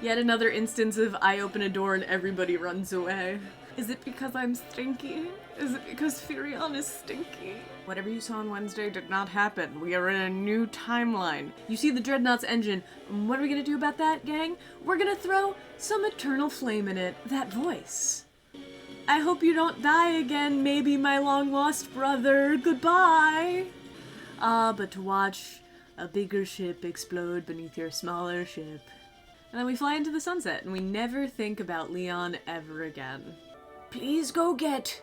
Yet another instance of I open a door and everybody runs away. Is it because I'm stinky? Is it because Furion is stinky? Whatever you saw on Wednesday did not happen. We are in a new timeline. You see the Dreadnought's engine. What are we gonna do about that, gang? We're gonna throw some eternal flame in it. That voice. I hope you don't die again, maybe my long-lost brother. Goodbye! But to watch a bigger ship explode beneath your smaller ship. And then we fly into the sunset, and we never think about Leon ever again. Please go get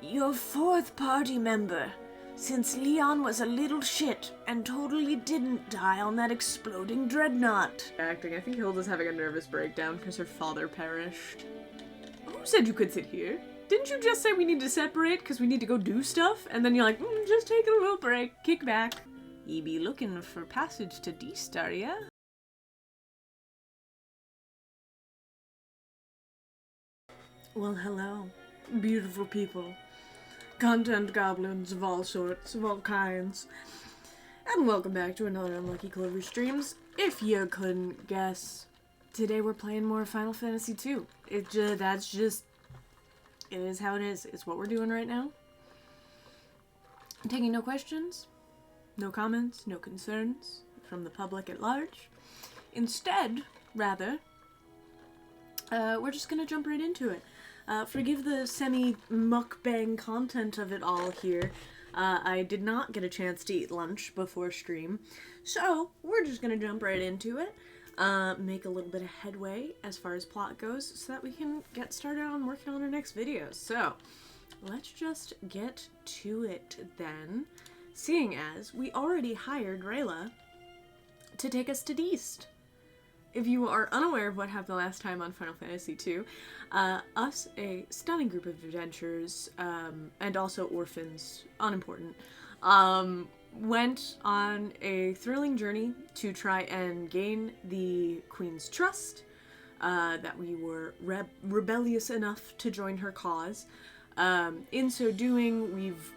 your 4th party member, since Leon was a little shit and totally didn't die on that exploding dreadnought. Acting, I think Hilda's having a nervous breakdown because her father perished. Who said you could sit here? Didn't you just say we need to separate because we need to go do stuff? And then you're like, just take a little break, kick back. Ye be looking for passage to Deist, are ya? Well, hello, beautiful people. Content goblins of all sorts, of all kinds. And welcome back to another Unlucky Clover Streams. If you couldn't guess, today we're playing more Final Fantasy II. It is how it is. It's what we're doing right now. I'm taking no questions, no comments, no concerns from the public at large. Instead, rather, we're just gonna jump right into it. Forgive the semi-mukbang content of it all here. I did not get a chance to eat lunch before stream, so we're just gonna jump right into it, make a little bit of headway as far as plot goes, so that we can get started on working on our next video. So, let's just get to it then, seeing as we already hired Rayla to take us to Deist. If you are unaware of what happened the last time on Final Fantasy II, us, a stunning group of adventurers, and also orphans, unimportant, went on a thrilling journey to try and gain the Queen's trust, that we were rebellious enough to join her cause. In so doing, we've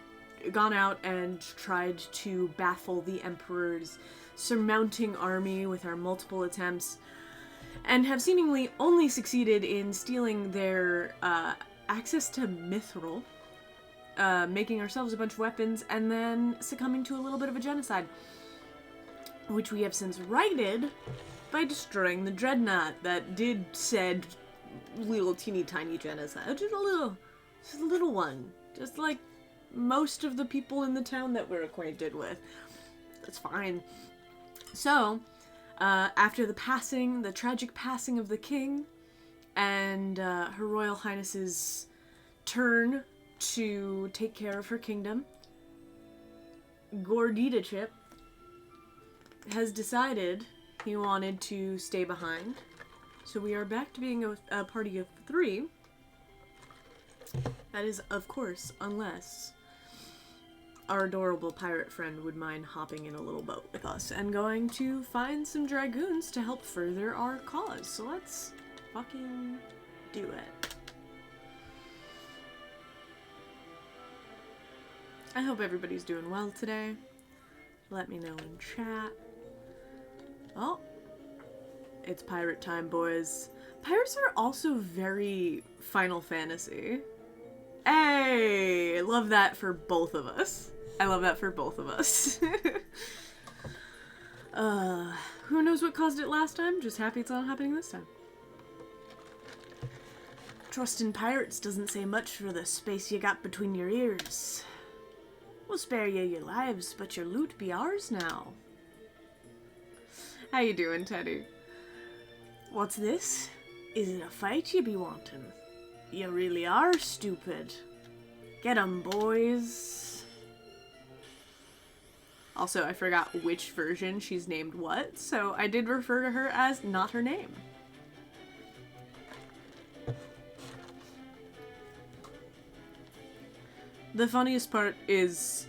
gone out and tried to baffle the Emperor's surmounting army with our multiple attempts, and have seemingly only succeeded in stealing their access to mithril, making ourselves a bunch of weapons, and then succumbing to a little bit of a genocide, which we have since righted by destroying the dreadnought that did said little teeny tiny genocide. Just a little one, just like most of the people in the town that we're acquainted with. That's fine. So, after the tragic passing of the king, and Her Royal Highness's turn to take care of her kingdom, Gordita Chip has decided he wanted to stay behind. So we are back to being a party of 3. That is, of course, unless our adorable pirate friend would mind hopping in a little boat with us and going to find some dragoons to help further our cause. So let's fucking do it. I hope everybody's doing well today. Let me know in chat. Oh, it's pirate time, boys. Pirates are also very Final Fantasy. Hey, love that for both of us. I love that for both of us. Who knows what caused it last time? Just happy it's not happening this time. Trust in pirates doesn't say much for the space you got between your ears. We'll spare you your lives, but your loot be ours now. How you doing, Teddy? What's this? Is it a fight you be wanting? You really are stupid. Get 'em, boys. Also, I forgot which version she's named what, so I did refer to her as not her name. The funniest part is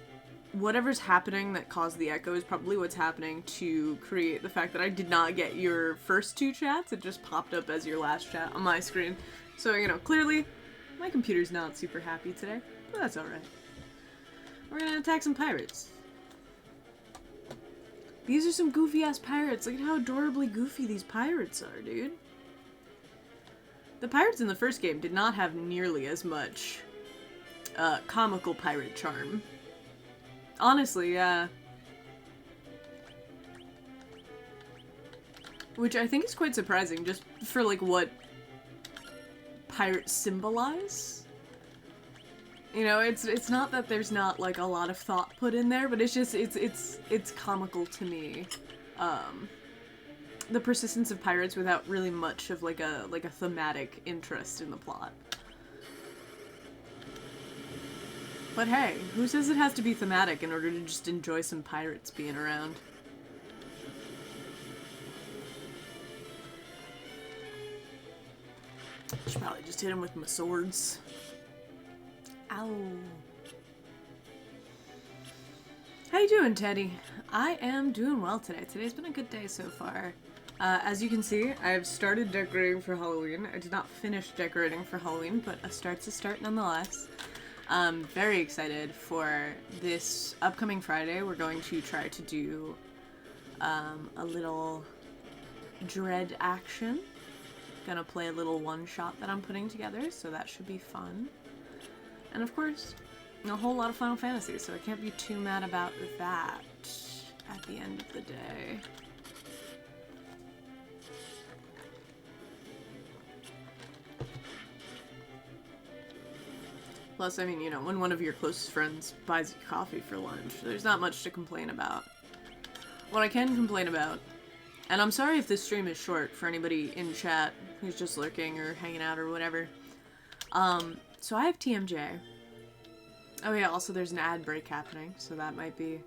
whatever's happening that caused the echo is probably what's happening to create the fact that I did not get your first 2 chats. It just popped up as your last chat on my screen. So, you know, clearly my computer's not super happy today, but that's alright. We're gonna attack some pirates. These are some goofy-ass pirates. Look at how adorably goofy these pirates are, dude. The pirates in the first game did not have nearly as much comical pirate charm. Honestly, yeah. Which I think is quite surprising, just for, like, what pirates symbolize. You know, it's not that there's not, like, a lot of thought put in there, but it's just, it's comical to me. The persistence of pirates without really much of, like a thematic interest in the plot. But hey, who says it has to be thematic in order to just enjoy some pirates being around? I should probably just hit him with my swords. Ow. How you doing, Teddy? I am doing well today. Today's been a good day so far. As you can see, I have started decorating for Halloween. I did not finish decorating for Halloween, but a start's a start nonetheless. I'm very excited for this upcoming Friday. We're going to try to do a little dread action. Gonna play a little one-shot that I'm putting together, so that should be fun. And of course, a whole lot of Final Fantasy, so I can't be too mad about that at the end of the day. Plus, I mean, you know, when one of your closest friends buys you coffee for lunch, there's not much to complain about. What I can complain about, and I'm sorry if this stream is short for anybody in chat who's just lurking or hanging out or whatever. So I have TMJ. Oh yeah, also there's an ad break happening, so that might be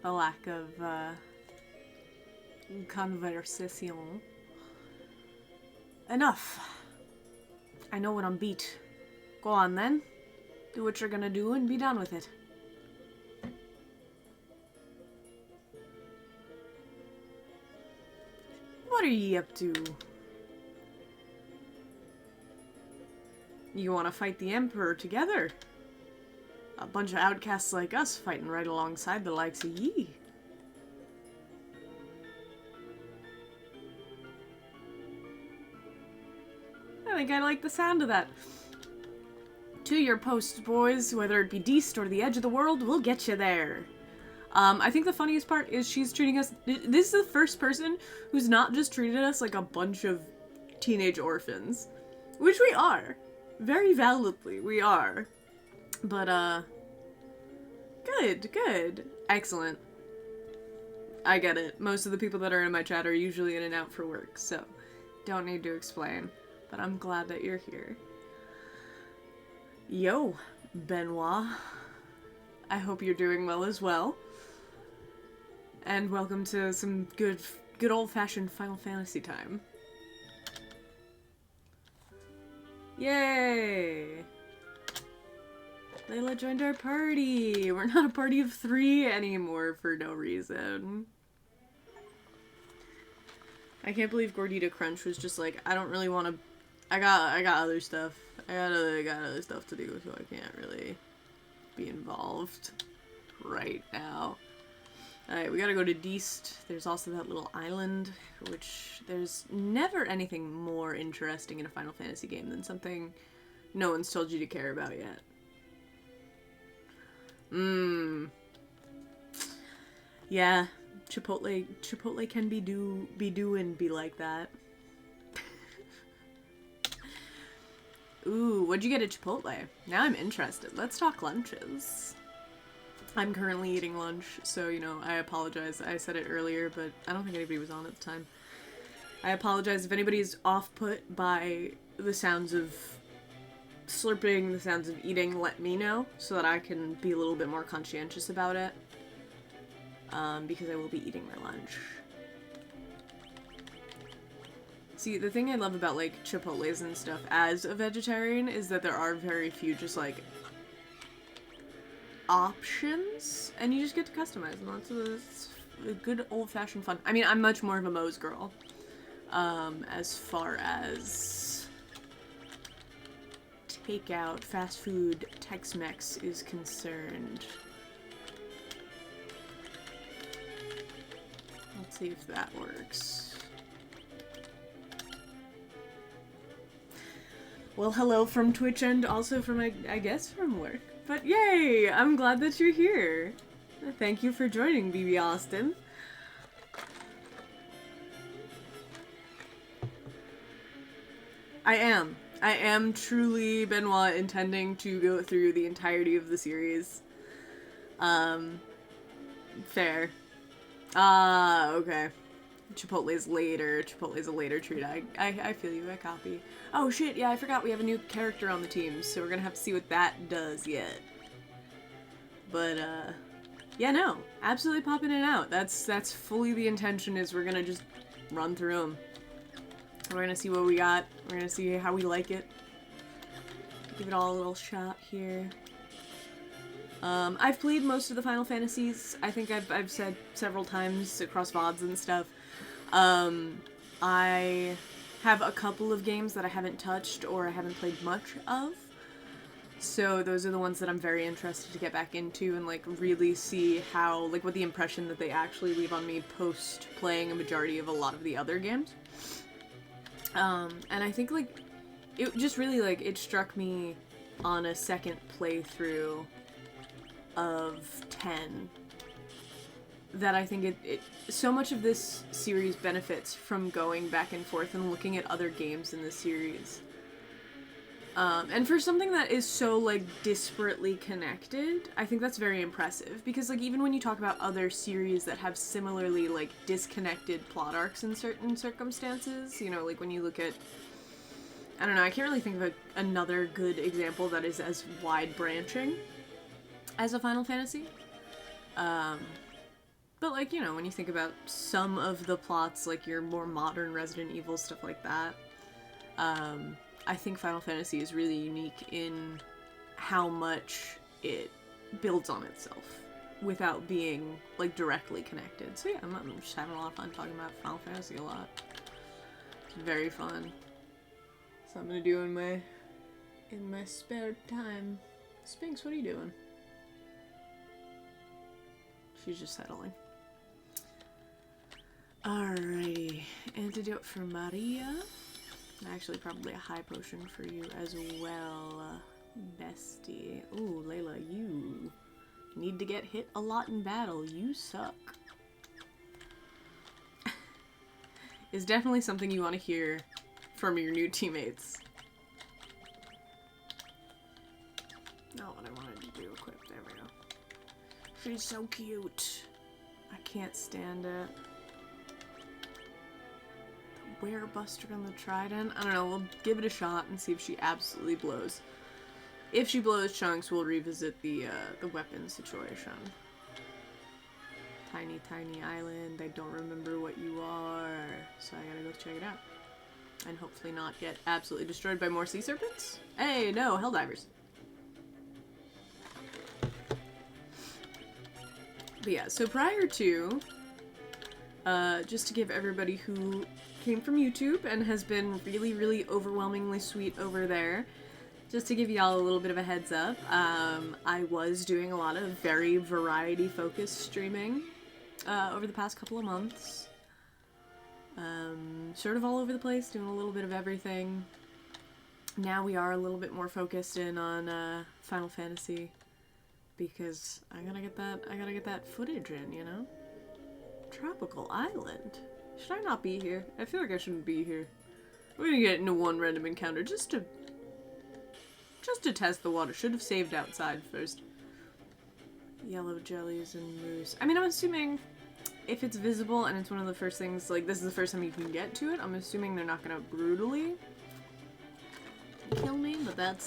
a lack of, conversation. Enough. I know when I'm beat. Go on then. Do what you're gonna do and be done with it. What are ye up to? You wanna fight the Emperor together? A bunch of outcasts like us fighting right alongside the likes of ye. I think I like the sound of that. To your posts, boys, whether it be Deist or the edge of the world, we'll get you there. I think the funniest part is she's treating us... This is the first person who's not just treated us like a bunch of teenage orphans. Which we are. Very validly, we are. But, good, good. Excellent. I get it. Most of the people that are in my chat are usually in and out for work, so don't need to explain. But I'm glad that you're here. Yo, Benoit. I hope you're doing well as well. And welcome to some good old-fashioned Final Fantasy time. Yay! Layla joined our party! We're not a party of 3 anymore for no reason. I can't believe Gordita Crunch was just like, I don't really want to... I got other stuff. I got other stuff to do, so I can't really be involved right now. Alright, we gotta go to Deist. There's also that little island, which there's never anything more interesting in a Final Fantasy game than something no one's told you to care about yet. Yeah, Chipotle can be like that. Ooh, what'd you get at Chipotle? Now I'm interested. Let's talk lunches. I'm currently eating lunch, so, you know, I apologize. I said it earlier, but I don't think anybody was on at the time. I apologize if anybody's off-put by the sounds of slurping, the sounds of eating, let me know, so that I can be a little bit more conscientious about it. Because I will be eating my lunch. See, the thing I love about, like, Chipotles and stuff as a vegetarian is that there are very few just, like, options, and you just get to customize them. That's a good old-fashioned fun. I mean, I'm much more of a Moe's girl, as far as takeout, fast food, Tex-Mex is concerned. Let's see if that works. Well, hello from Twitch and also from, I guess, from work. But yay! I'm glad that you're here. Thank you for joining, BB Austin. I am truly, Benoit, intending to go through the entirety of the series. Fair. Okay. Chipotle's later. Chipotle's a later treat. I feel you, I copy. Oh shit, yeah, I forgot we have a new character on the team, so we're gonna have to see what that does yet. But, yeah, no. Absolutely popping it out. That's fully the intention, is we're gonna just run through them. We're gonna see what we got. We're gonna see how we like it. Give it all a little shot here. I've played most of the Final Fantasies. I think I've said several times across VODs and stuff. I have a couple of games that I haven't touched or I haven't played much of. So those are the ones that I'm very interested to get back into and, like, really see how, like, what the impression that they actually leave on me post playing a majority of a lot of the other games. And I think, like, it just really, like, it struck me on a second playthrough of 10 that I think it so much of this series benefits from going back and forth and looking at other games in the series. And for something that is so, like, disparately connected, I think that's very impressive. Because, like, even when you talk about other series that have similarly, like, disconnected plot arcs in certain circumstances, you know, like, when you look at... I don't know, I can't really think of another good example that is as wide-branching as a Final Fantasy. But, like, you know, when you think about some of the plots, like your more modern Resident Evil, stuff like that, I think Final Fantasy is really unique in how much it builds on itself without being, like, directly connected. So yeah, I'm just having a lot of fun talking about Final Fantasy a lot. It's very fun. So I'm gonna do in my spare time. Spinks, what are you doing? She's just settling. Alrighty, antidote for Maria. Actually, probably a high potion for you as well, bestie. Ooh, Layla, you need to get hit a lot in battle. You suck. Is definitely something you want to hear from your new teammates. Not what I wanted to do. Equip. There we go. She's so cute. I can't stand it. The Werebuster on the Trident? I don't know, we'll give it a shot and see if she absolutely blows. If she blows chunks, we'll revisit the weapon situation. Tiny, tiny island. I don't remember what you are, so I gotta go check it out. And hopefully not get absolutely destroyed by more sea serpents. Hey, no, Helldivers. But yeah, so prior to, just to give everybody who came from YouTube and has been really, really overwhelmingly sweet over there, just to give y'all a little bit of a heads up, I was doing a lot of very variety-focused streaming over the past couple of months. Sort of all over the place, doing a little bit of everything. Now we are a little bit more focused in on Final Fantasy, because I gotta get that footage in, you know? Tropical Island. Should I not be here? I feel like I shouldn't be here. We're gonna get into one random encounter just to test the water. Should have saved outside first. Yellow jellies and moose. I mean, I'm assuming if it's visible and it's one of the first things, like, this is the first time you can get to it, I'm assuming they're not gonna brutally kill me, but that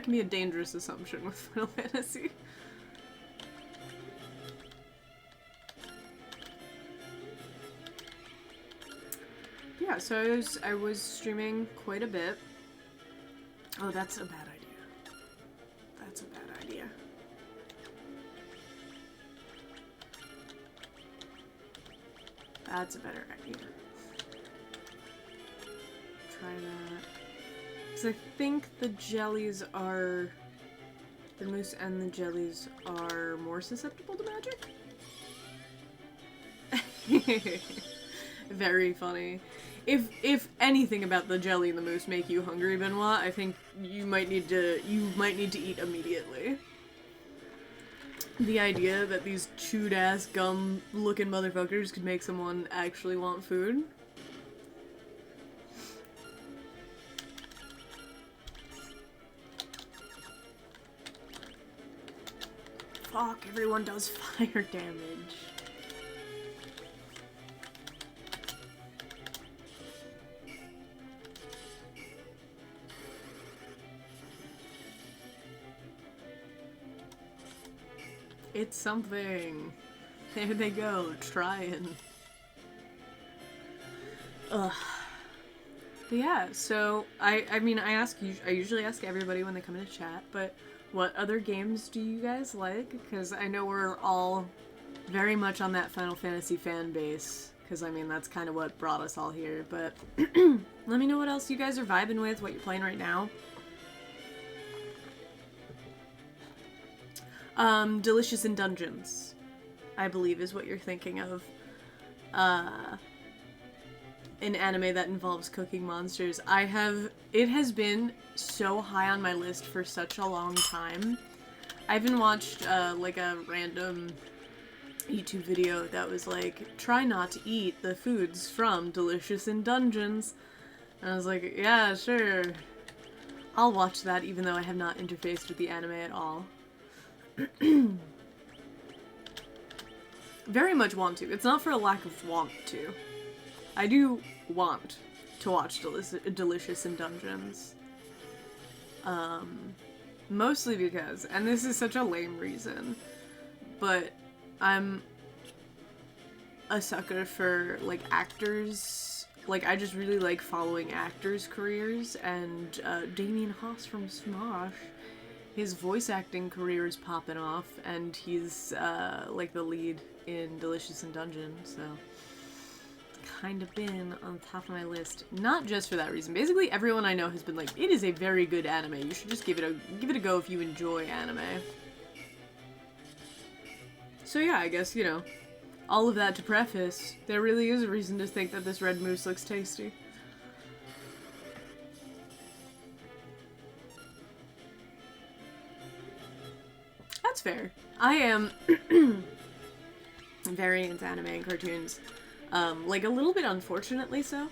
can be a dangerous assumption with Final Fantasy. Yeah, so I was streaming quite a bit. Oh, that's a bad idea. That's a bad idea. That's a better idea. Try that. Because I think the jellies are... The moose and the jellies are more susceptible to magic? Very funny. if anything about the jelly and the mousse make you hungry, Benoit, I think you might need to eat immediately. The idea that these chewed ass gum looking motherfuckers could make someone actually want food. Fuck, everyone does fire damage. It's something. There they go, trying. Ugh. But yeah, so I usually ask everybody when they come into chat, but what other games do you guys like? Because I know we're all very much on that Final Fantasy fan base, because I mean that's kind of what brought us all here, but let me know what else you guys are vibing with, what you're playing right now. Delicious in Dungeons, I believe is what you're thinking of. An anime that involves cooking monsters. It has been so high on my list for such a long time. I even watched, like a random YouTube video that was like, try not to eat the foods from Delicious in Dungeons. And I was like, yeah, sure. I'll watch that even though I have not interfaced with the anime at all. Very much want to. It's not for a lack of want to. I do want to watch Delicious in Dungeons. Mostly because, and this is such a lame reason, but I'm a sucker for, like, actors. Like, I just really like following actors' careers, and Damien Haas from Smosh, his voice acting career is popping off, and he's, like, the lead in Delicious in Dungeons, so kind of been on top of my list. Not just for that reason. Basically, everyone I know has been like, it is a very good anime. You should just give it a go if you enjoy anime. So yeah, I guess, you know, all of that to preface, there really is a reason to think that this red mousse looks tasty. That's fair. I am very into anime and cartoons. Like, a little bit unfortunately so.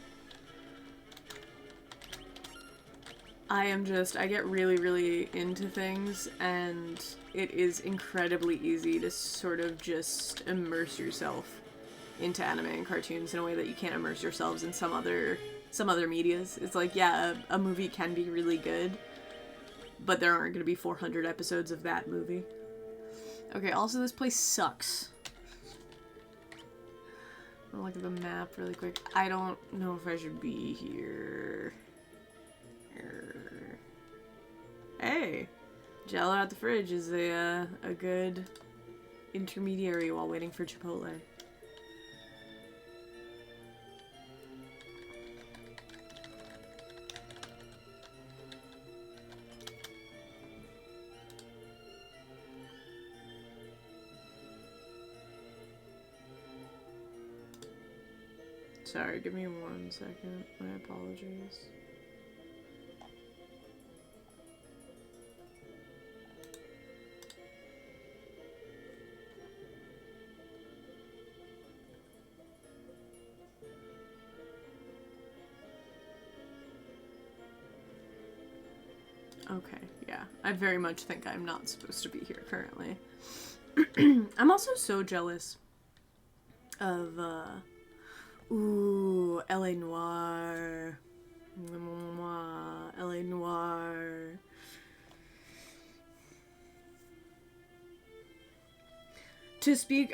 I get really, really into things, and it is incredibly easy to sort of just immerse yourself into anime and cartoons in a way that you can't immerse yourselves in some other medias. It's like, yeah, a movie can be really good, but there aren't going to be 400 episodes of that movie. Okay, also this place sucks. I'll look at the map really quick. I don't know if I should be here. Hey! Jello at the fridge is a good intermediary while waiting for Chipotle. Sorry, give me 1 second. My apologies. Okay, yeah. I very much think I'm not supposed to be here currently. I'm also so jealous of, ooh, L.A. Noire. L.A. Noire.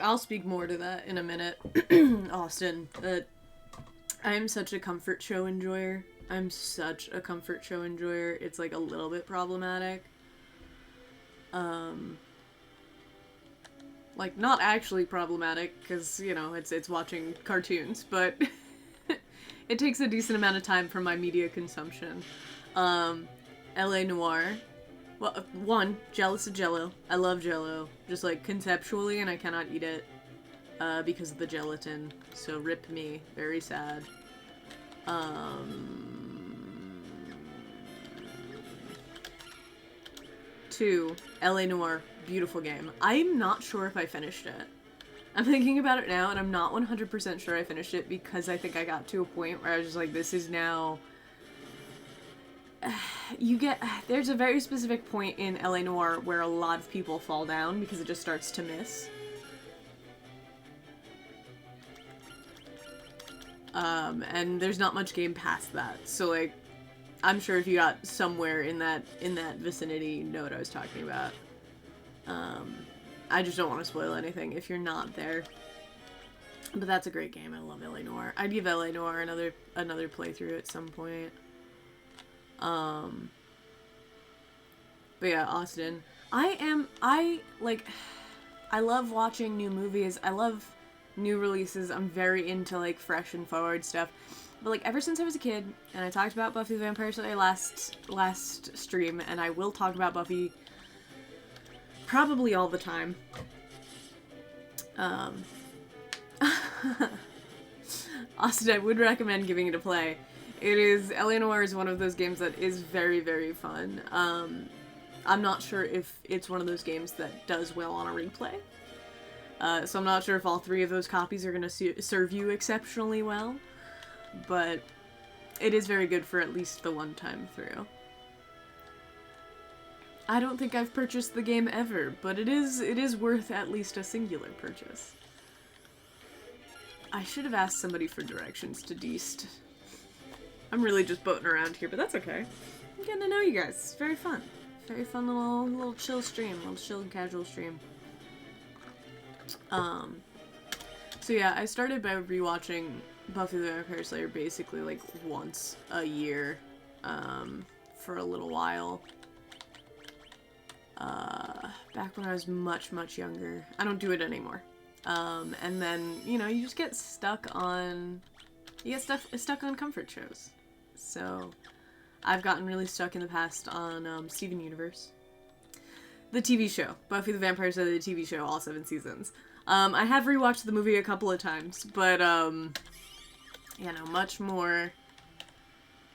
I'll speak more to that in a minute, Austin, but I'm such a comfort show enjoyer. It's, like, a little bit problematic. Like, not actually problematic, because, you know, it's watching cartoons, but it takes a decent amount of time from my media consumption. L.A. Noire. Well, one, jealous of Jell-O. I love Jell-O. Just, like, conceptually, and I cannot eat it, because of the gelatin. So, rip me. Very sad. Two, L.A. Noire, beautiful game. I'm not sure if I finished it. I'm thinking about it now, and I'm not 100% sure I finished it because I think I got to a point where I was just like, this is now... There's a very specific point in L.A. Noire where a lot of people fall down because it just starts to miss. And there's not much game past that, so like, I'm sure if you got somewhere in that vicinity, you know what I was talking about. I just don't want to spoil anything if you're not there. But that's a great game. I love L.A. Noire. I'd give L.A. Noire another playthrough at some point. But yeah, Austin. I love watching new movies. I love new releases. I'm very into like fresh and forward stuff. But like ever since I was a kid, and I talked about Buffy the Vampire Slayer last stream, and I will talk about Buffy probably all the time. Austin, I would recommend giving it a play. L.A. Noire is one of those games that is very, very fun. I'm not sure if it's one of those games that does well on a replay. So I'm not sure if all three of those copies are going to serve you exceptionally well. But it is very good for at least the one time through. I don't think I've purchased the game ever, but it is worth at least a singular purchase. I should have asked somebody for directions to Deist. I'm really just boating around here, but that's okay. I'm getting to know you guys. It's very fun. Very fun little chill stream. Little chill and casual stream. So yeah, I started by rewatching Buffy the Vampire Slayer basically like once a year, for a little while. Back when I was much, much younger. I don't do it anymore. And then, you know, you just get stuck on comfort shows. So, I've gotten really stuck in the past on, Steven Universe. The TV show. Buffy the Vampire Slayer, the TV show, all 7 seasons. I have rewatched the movie a couple of times, but, you know, much more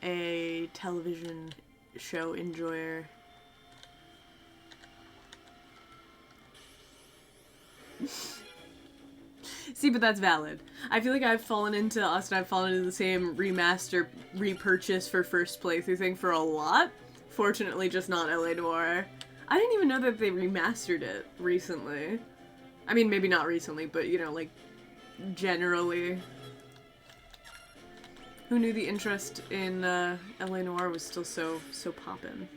a television show enjoyer. See, but that's valid. I feel like I've fallen into the same remaster, repurchase for first playthrough thing for a lot. Fortunately, just not L.A. Noire. I didn't even know that they remastered it recently. I mean, maybe not recently, but, you know, like, generally. Who knew the interest in L.A. Noire was still so poppin'?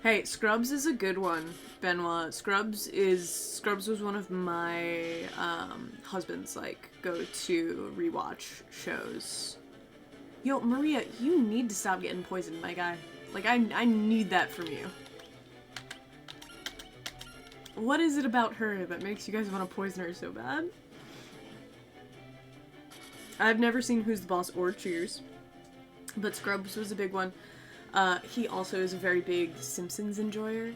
Hey, Scrubs is a good one, Benoit. Scrubs was one of my husband's like go-to rewatch shows. Yo, Maria, you need to stop getting poisoned, my guy. Like I need that from you. What is it about her that makes you guys want to poison her so bad? I've never seen Who's the Boss or Cheers, but Scrubs was a big one. He also is a very big Simpsons enjoyer.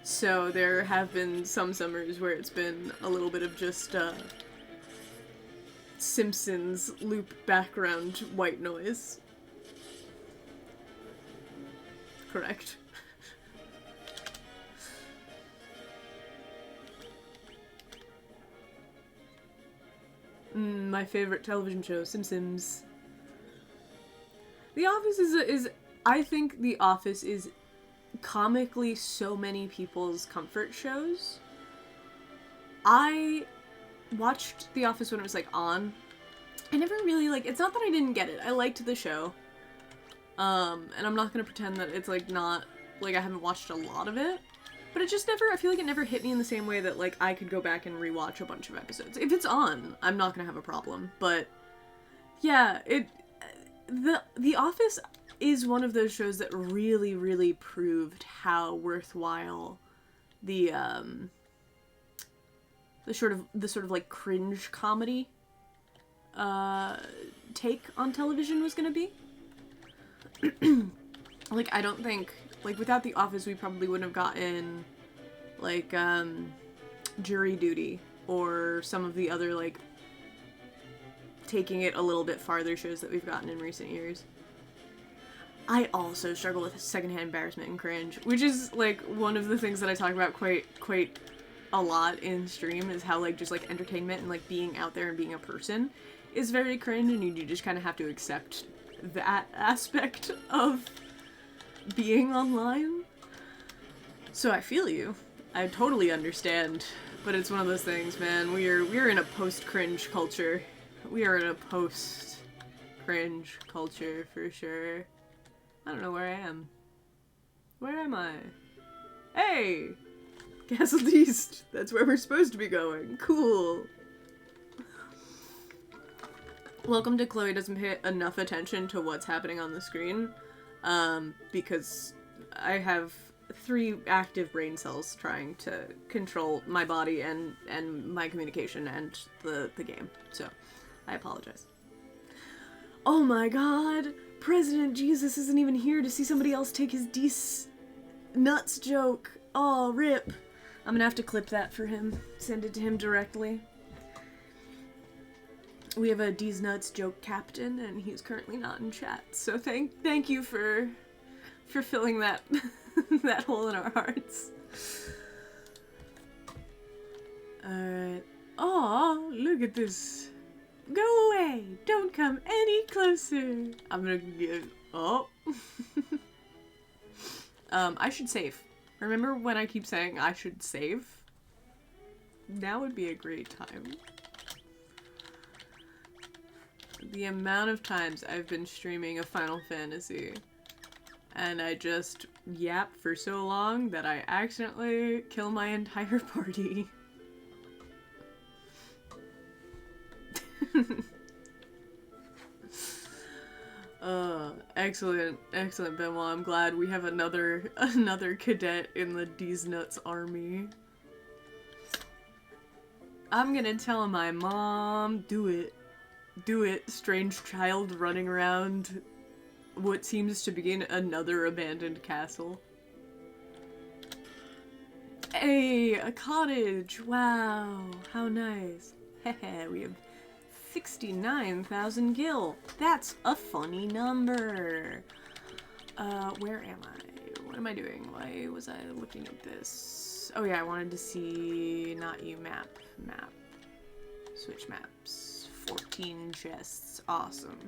So there have been some summers where it's been a little bit of just, Simpsons loop background white noise. Correct. My favorite television show, Simpsons. The Office is I think The Office is comically so many people's comfort shows. I watched The Office when it was, like, on. I never really, like, it's not that I didn't get it. I liked the show. And I'm not gonna pretend that it's, like, not, like, I haven't watched a lot of it. But it just never, I feel like it never hit me in the same way that, like, I could go back and rewatch a bunch of episodes. If it's on, I'm not gonna have a problem. But, yeah, The Office is one of those shows that really, really proved how worthwhile the sort of like cringe comedy take on television was gonna be. Like, I don't think, like, without The Office we probably wouldn't have gotten like Jury Duty or some of the other like taking it a little bit farther shows that we've gotten in recent years. I also struggle with secondhand embarrassment and cringe, which is, like, one of the things that I talk about quite a lot in stream, is how, like, just, like, entertainment and, like, being out there and being a person is very cringe, and you just kind of have to accept that aspect of being online. So I feel you. I totally understand, but it's one of those things, man. We're in a post-cringe culture. We are in a post-cringe culture, for sure. I don't know where I am. Where am I? Hey! Castle Deist! That's where we're supposed to be going. Cool! Welcome to Chloe doesn't pay enough attention to what's happening on the screen, because I have 3 active brain cells trying to control my body and my communication and the game. So, I apologize. Oh my god! President Jesus isn't even here to see somebody else take his Deist nuts joke. Oh, rip. I'm gonna have to clip that for him. Send it to him directly. We have a Deist nuts joke captain, and he's currently not in chat. So thank you for filling that that hole in our hearts. Alright. Aw, look at this. Go away! Don't come any closer! I'm gonna get... Oh. I should save. Remember when I keep saying I should save? Now would be a great time. The amount of times I've been streaming a Final Fantasy, and I just yap for so long that I accidentally kill my entire party. Excellent, Benoit. I'm glad we have another cadet in the Deist Nuts army. I'm gonna tell my mom, do it, strange child running around what seems to be another abandoned castle. Hey, a cottage! Wow, how nice. Heh, we have 69,000 gil. That's a funny number. Where am I? What am I doing? Why was I looking at this? Oh yeah, I wanted to see not you map. Switch maps. 14 chests. Awesome.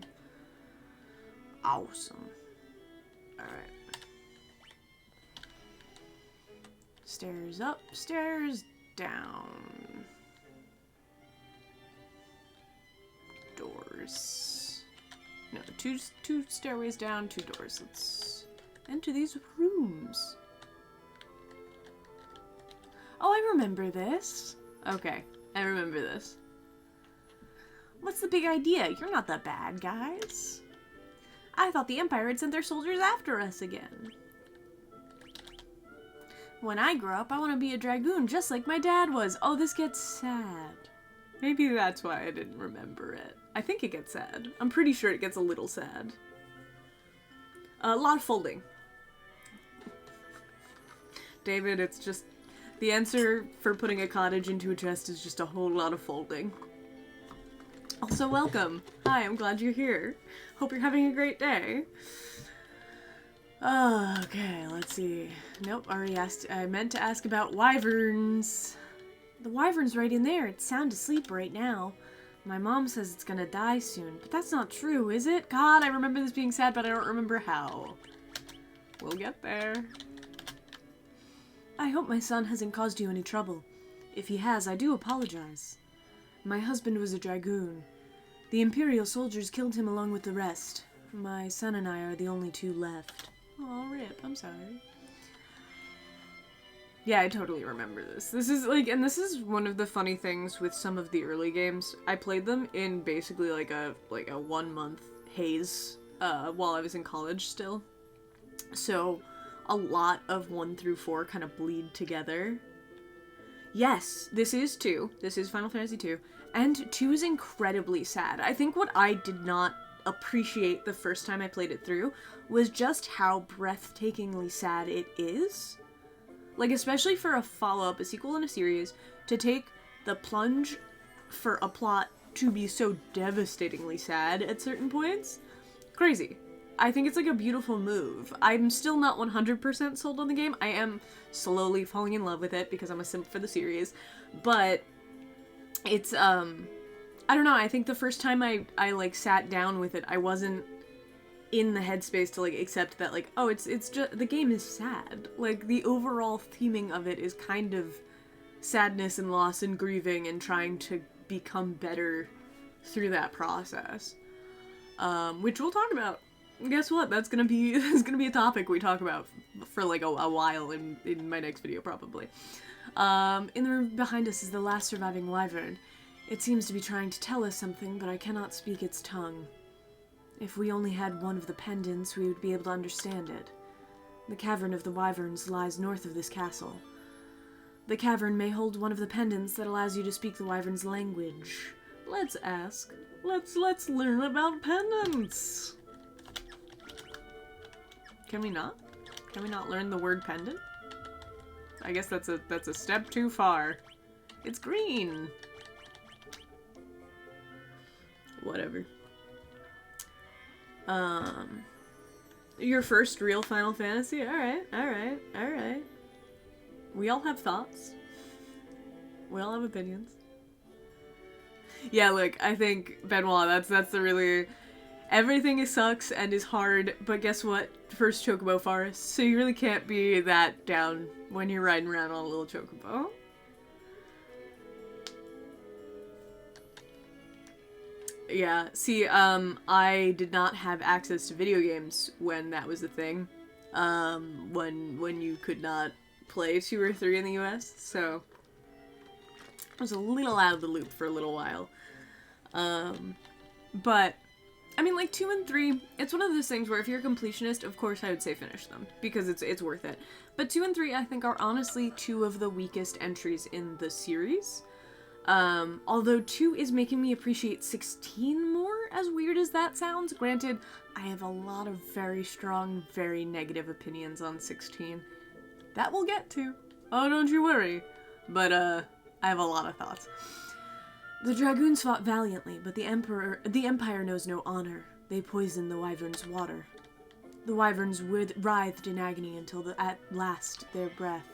Awesome. Alright. Stairs up, stairs down. Doors. No, two stairways down, 2 doors. Let's enter these rooms. Oh, I remember this. Okay, I remember this. What's the big idea? You're not the bad guys. I thought the Empire had sent their soldiers after us again. When I grow up, I want to be a dragoon just like my dad was. Oh, this gets sad. Maybe that's why I didn't remember it. I think it gets sad. I'm pretty sure it gets a little sad. A lot of folding. David, it's just... The answer for putting a cottage into a chest is just a whole lot of folding. Also, welcome. Hi, I'm glad you're here. Hope you're having a great day. Okay, let's see. Nope, already asked. I meant to ask about wyverns. The wyvern's right in there. It's sound asleep right now. My mom says it's gonna die soon, but that's not true, is it? God, I remember this being sad, but I don't remember how. We'll get there. I hope my son hasn't caused you any trouble. If he has, I do apologize. My husband was a dragoon. The Imperial soldiers killed him along with the rest. My son and I are the only 2 left. Oh, rip, I'm sorry. Yeah, I totally remember this. This is, like, and this is one of the funny things with some of the early games. I played them in basically, like a 1-month haze, while I was in college still. So, a lot of 1 through 4 kind of bleed together. Yes, this is 2. This is Final Fantasy 2. And 2 is incredibly sad. I think what I did not appreciate the first time I played it through was just how breathtakingly sad it is. Like, especially for a follow-up, a sequel in a series, to take the plunge for a plot to be so devastatingly sad at certain points. Crazy. I think it's like a beautiful move. I'm still not 100% sold on the game. I am slowly falling in love with it because I'm a simp for the series. But it's, I don't know, I think the first time I like sat down with it, I wasn't in the headspace to like accept that like, oh, it's just, the game is sad. Like the overall theming of it is kind of sadness and loss and grieving and trying to become better through that process. Which we'll talk about. Guess what? That's gonna be a topic we talk about for like a while in my next video probably. In the room behind us is the last surviving wyvern. It seems to be trying to tell us something, but I cannot speak its tongue. If we only had one of the pendants, we would be able to understand it. The cavern of the wyverns lies north of this castle. The cavern may hold one of the pendants that allows you to speak the wyvern's language. Let's ask. Let's learn about pendants. Can we not? Can we not learn the word pendant? I guess that's a step too far. It's green. Whatever. Your first real Final Fantasy? Alright. We all have thoughts. We all have opinions. Yeah, look, I think, Benoit, that's the really... Everything sucks and is hard, but guess what? First Chocobo Forest, so you really can't be that down when you're riding around on a little Chocobo. Yeah, see, I did not have access to video games when that was a thing. When you could not play 2 or 3 in the US, so I was a little out of the loop for a little while. But, I mean, like, 2 and 3, it's one of those things where if you're a completionist, of course I would say finish them, because it's worth it. But 2 and 3, I think, are honestly 2 of the weakest entries in the series. Although 2 is making me appreciate 16 more, as weird as that sounds. Granted, I have a lot of very strong, very negative opinions on 16. That we'll get to. Oh, don't you worry. But, I have a lot of thoughts. The dragoons fought valiantly, but the Empire knows no honor. They poisoned the wyvern's water. The wyverns writhed in agony until at last their breath.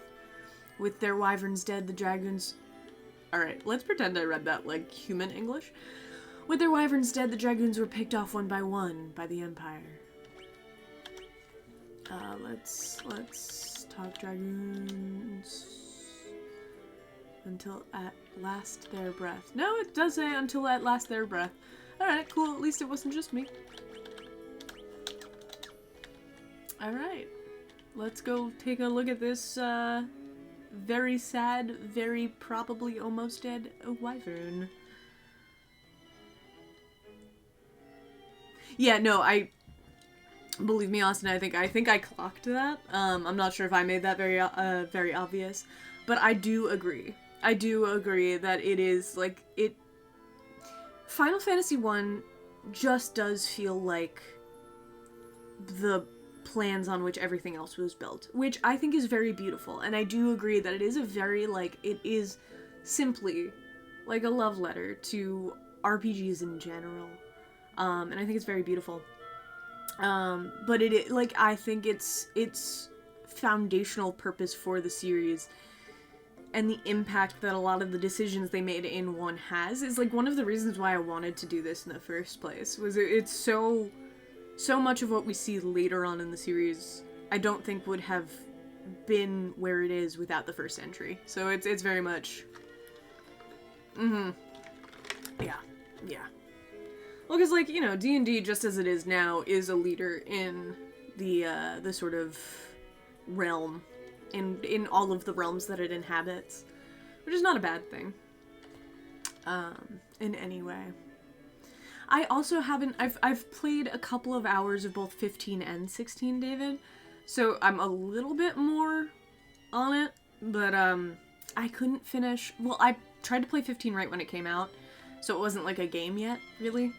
With their wyverns dead, the dragoons... Alright, let's pretend I read that like human English. With their wyverns dead, the dragoons were picked off one by one by the Empire. Let's talk dragoons. Until at last their breath. No, it does say until at last their breath. Alright, cool, at least it wasn't just me. Alright, let's go take a look at this, very sad, very probably almost dead wyvern. Yeah, no, believe me, Austin, I think I clocked that. I'm not sure if I made that very obvious, but I do agree. I do agree that it is, like, Final Fantasy 1 just does feel like the plans on which everything else was built, which I think is very beautiful, and I do agree that it is a very, like, it is simply, like, a love letter to RPGs in general, and I think it's very beautiful, but like, I think its foundational purpose for the series and the impact that a lot of the decisions they made in 1 has is, like, one of the reasons why I wanted to do this in the first place, was it's so much of what we see later on in the series I don't think would have been where it is without the first entry. So it's very much... Yeah. Well, because, like, you know, D&D, just as it is now, is a leader in the sort of realm, in all of the realms that it inhabits, which is not a bad thing, in any way. I also haven't, I've played a couple of hours of both 15 and 16, David, so I'm a little bit more on it, but, I couldn't finish, well, I tried to play 15 right when it came out, so it wasn't like a game yet, really.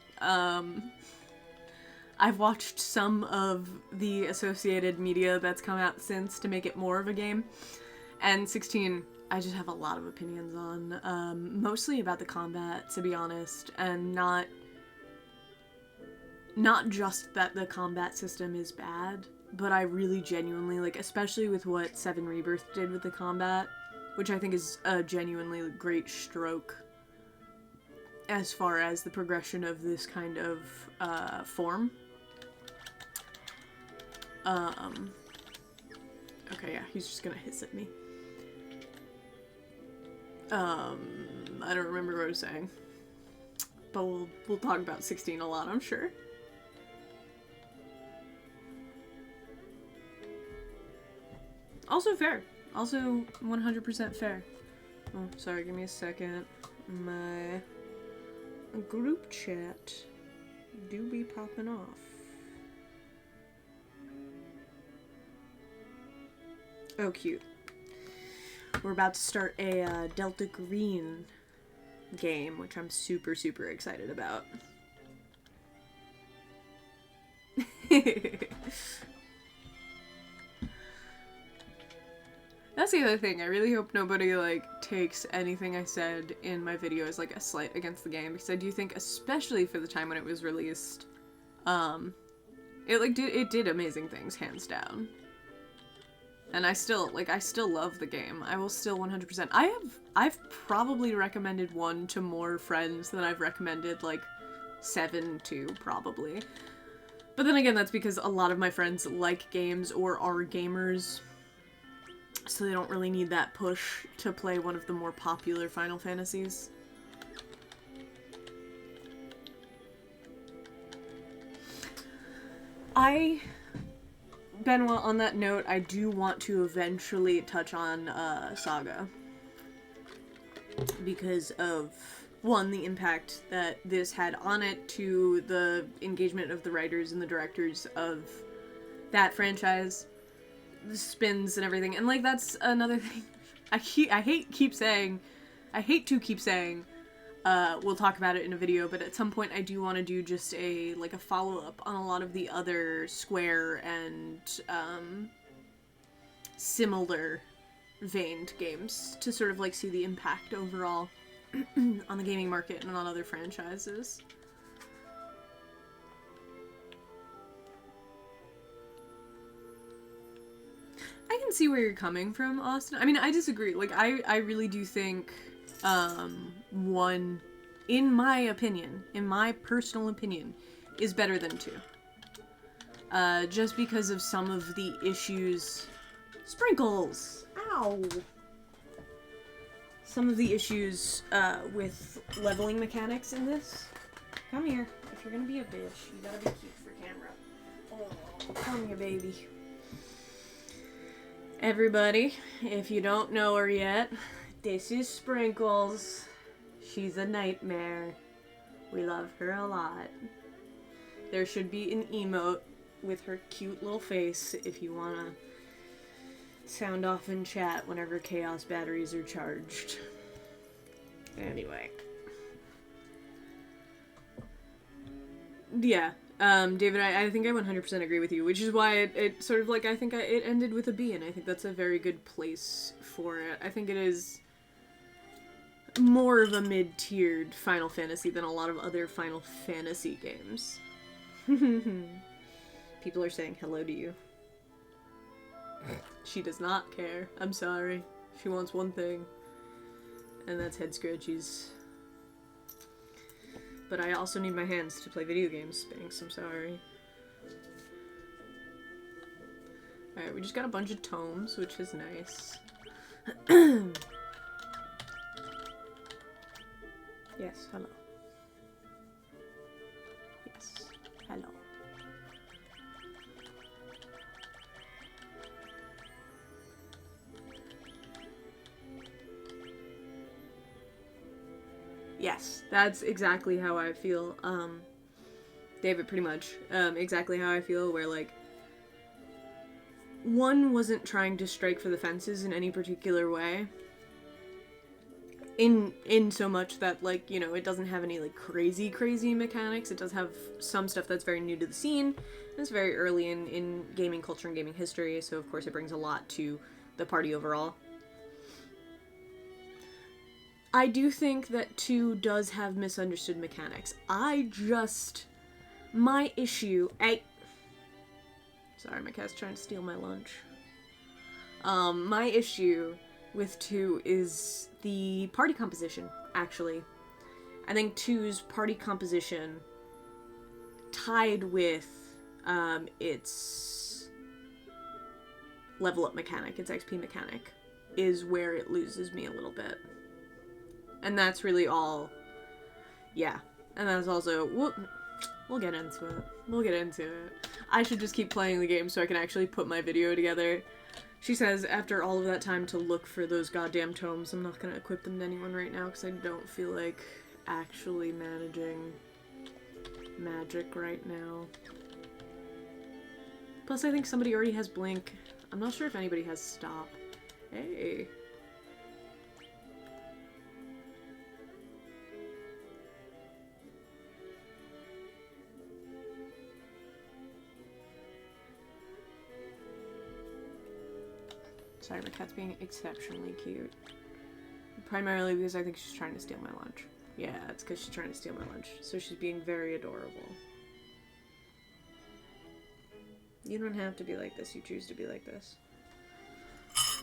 I've watched some of the associated media that's come out since to make it more of a game, and 16 I just have a lot of opinions on, mostly about the combat, to be honest, and not just that the combat system is bad, but I really genuinely, like, especially with what 7 Rebirth did with the combat, which I think is a genuinely great stroke as far as the progression of this kind of, form. Okay, yeah, he's just gonna hiss at me. I don't remember what I was saying. But we'll talk about 16 a lot, I'm sure. Also fair. Also 100% fair. Oh, sorry, give me a second. My group chat do be popping off. Oh, cute. We're about to start a Delta Green game, which I'm super, super excited about. That's the other thing. I really hope nobody, like, takes anything I said in my video as, like, a slight against the game, because I do think, especially for the time when it was released, it did amazing things, hands down. And I still love the game. I will still 100%. I've probably recommended 1 to more friends than I've recommended, like, 7 to, probably. But then again, that's because a lot of my friends like games or are gamers, so they don't really need that push to play one of the more popular Final Fantasies. Benoit, on that note, I do want to eventually touch on Saga. Because of, 1, the impact that this had on it, 2, the engagement of the writers and the directors of that franchise, the spins and everything. And, like, that's another thing. I hate to keep saying, we'll talk about it in a video, but at some point I do want to do just a follow-up on a lot of the other Square and, similar veined games to sort of, like, see the impact overall on the gaming market and on other franchises. I can see where you're coming from, Austin. I mean, I disagree. Like, I really do think, 1, in my opinion, in my personal opinion, is better than 2. Just because of some of the issues... Sprinkles! Ow! Some of the issues, with leveling mechanics in this. Come here. If you're gonna be a bitch, you gotta be cute for camera. Oh, come here, baby. Everybody, if you don't know her yet, this is Sprinkles. She's a nightmare. We love her a lot. There should be an emote with her cute little face if you want to sound off in chat whenever Chaos batteries are charged. Anyway. Yeah. David, I think I 100% agree with you, which is why it sort of, like, I think it ended with a B, and I think that's a very good place for it. I think it is more of a mid-tiered Final Fantasy than a lot of other Final Fantasy games. People are saying hello to you. She does not care. I'm sorry. She wants one thing, and that's head scratchies. But I also need my hands to play video games, Spanx, I'm sorry. Alright, we just got a bunch of tomes, which is nice. Yes, hello. Yes, hello. Yes, that's exactly how I feel, David, pretty much, exactly how I feel, where, like, 1 wasn't trying to strike for the fences in any particular way, in so much that, like, you know, it doesn't have any, like, crazy mechanics. It does have some stuff that's very new to the scene. It's very early in gaming culture and gaming history, so of course it brings a lot to the party overall. I do think that 2 does have misunderstood mechanics. My issue... Sorry, my cat's trying to steal my lunch. My issue with 2 is the party composition, actually. I think 2's party composition, tied with its level up mechanic, its XP mechanic, is where it loses me a little bit. And that's really all. Yeah. And that's also... We'll get into it. We'll get into it. I should just keep playing the game so I can actually put my video together. She says, after all of that time to look for those goddamn tomes, I'm not gonna equip them to anyone right now because I don't feel like actually managing magic right now. Plus, I think somebody already has Blink. I'm not sure if anybody has Stop. Hey. Sorry, my cat's being exceptionally cute. Primarily because I think she's trying to steal my lunch. Yeah, it's because she's trying to steal my lunch. So she's being very adorable. You don't have to be like this. You choose to be like this.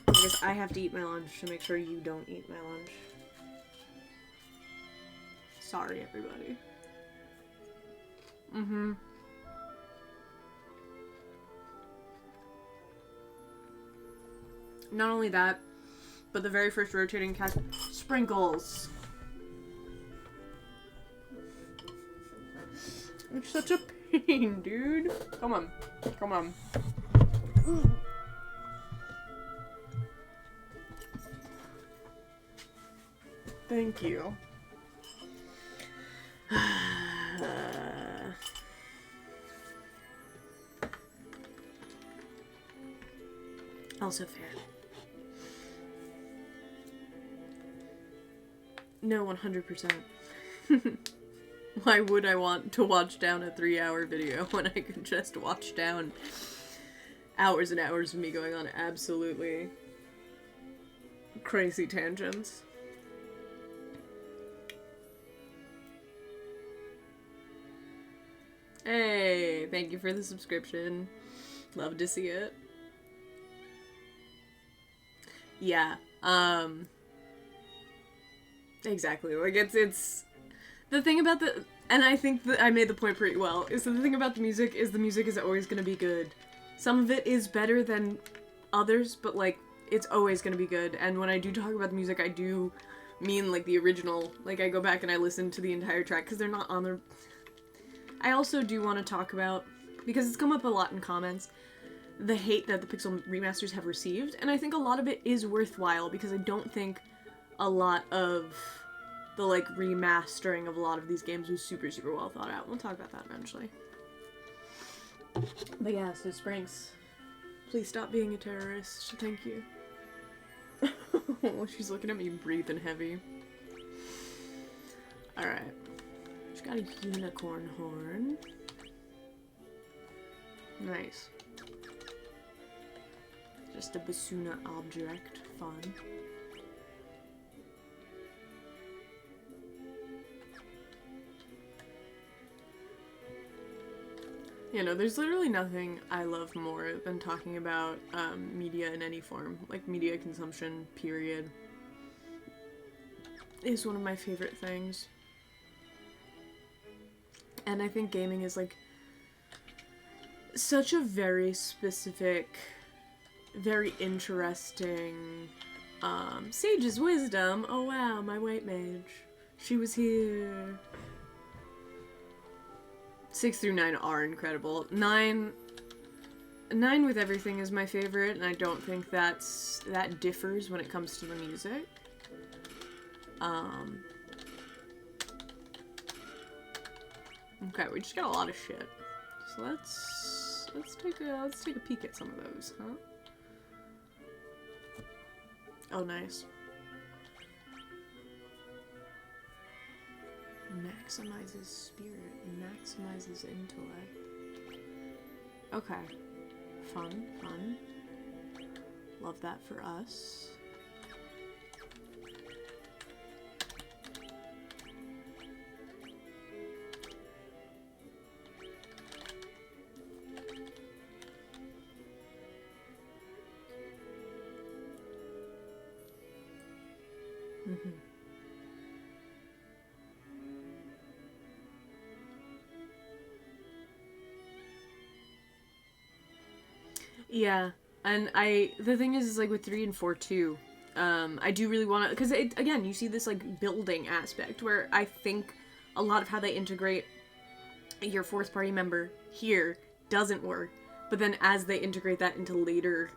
I guess I have to eat my lunch to make sure you don't eat my lunch. Sorry, everybody. Mm-hmm. Not only that, but the very first rotating cast sprinkles. It's such a pain, dude. Come on. Come on. Thank you. Also fair. No, 100%. Why would I want to watch down a 3-hour video when I could just watch down hours and hours of me going on absolutely crazy tangents? Hey, thank you for the subscription. Love to see it. Yeah, exactly. Like, it's the thing about and I think that I made the point pretty well, is that the thing about the music is always gonna be good. Some of it is better than others, but, like, it's always gonna be good. And when I do talk about the music, I do mean, like, the original. Like, I go back and I listen to the entire track, because they're not on the... I also do want to talk about, because it's come up a lot in comments, the hate that the Pixel remasters have received, and I think a lot of it is worthwhile, because I don't think a lot of the, like, remastering of a lot of these games was super, super well thought out. We'll talk about that eventually. But yeah, so Sprinks, please stop being a terrorist. Thank you. She's looking at me breathing heavy. Alright. She's got a unicorn horn. Nice. Just a basuna object. Fun. You know, there's literally nothing I love more than talking about media in any form. Like, media consumption, period. Is one of my favorite things. And I think gaming is, like, such a very specific, very interesting, Sage's wisdom. Oh wow, my white mage. She was here. 6 through 9 are incredible. 9 with everything is my favorite, and I don't think that differs when it comes to the music. Okay, we just got a lot of shit. So let's take a peek at some of those, huh? Oh, nice. Maximizes spirit, maximizes intellect. Okay. Fun, fun. Love that for us. Mm-hmm. Yeah, and the thing is like with 3 and 4 too, I do really want to, because again, you see this like building aspect where I think a lot of how they integrate your fourth party member here doesn't work, but then as they integrate that into later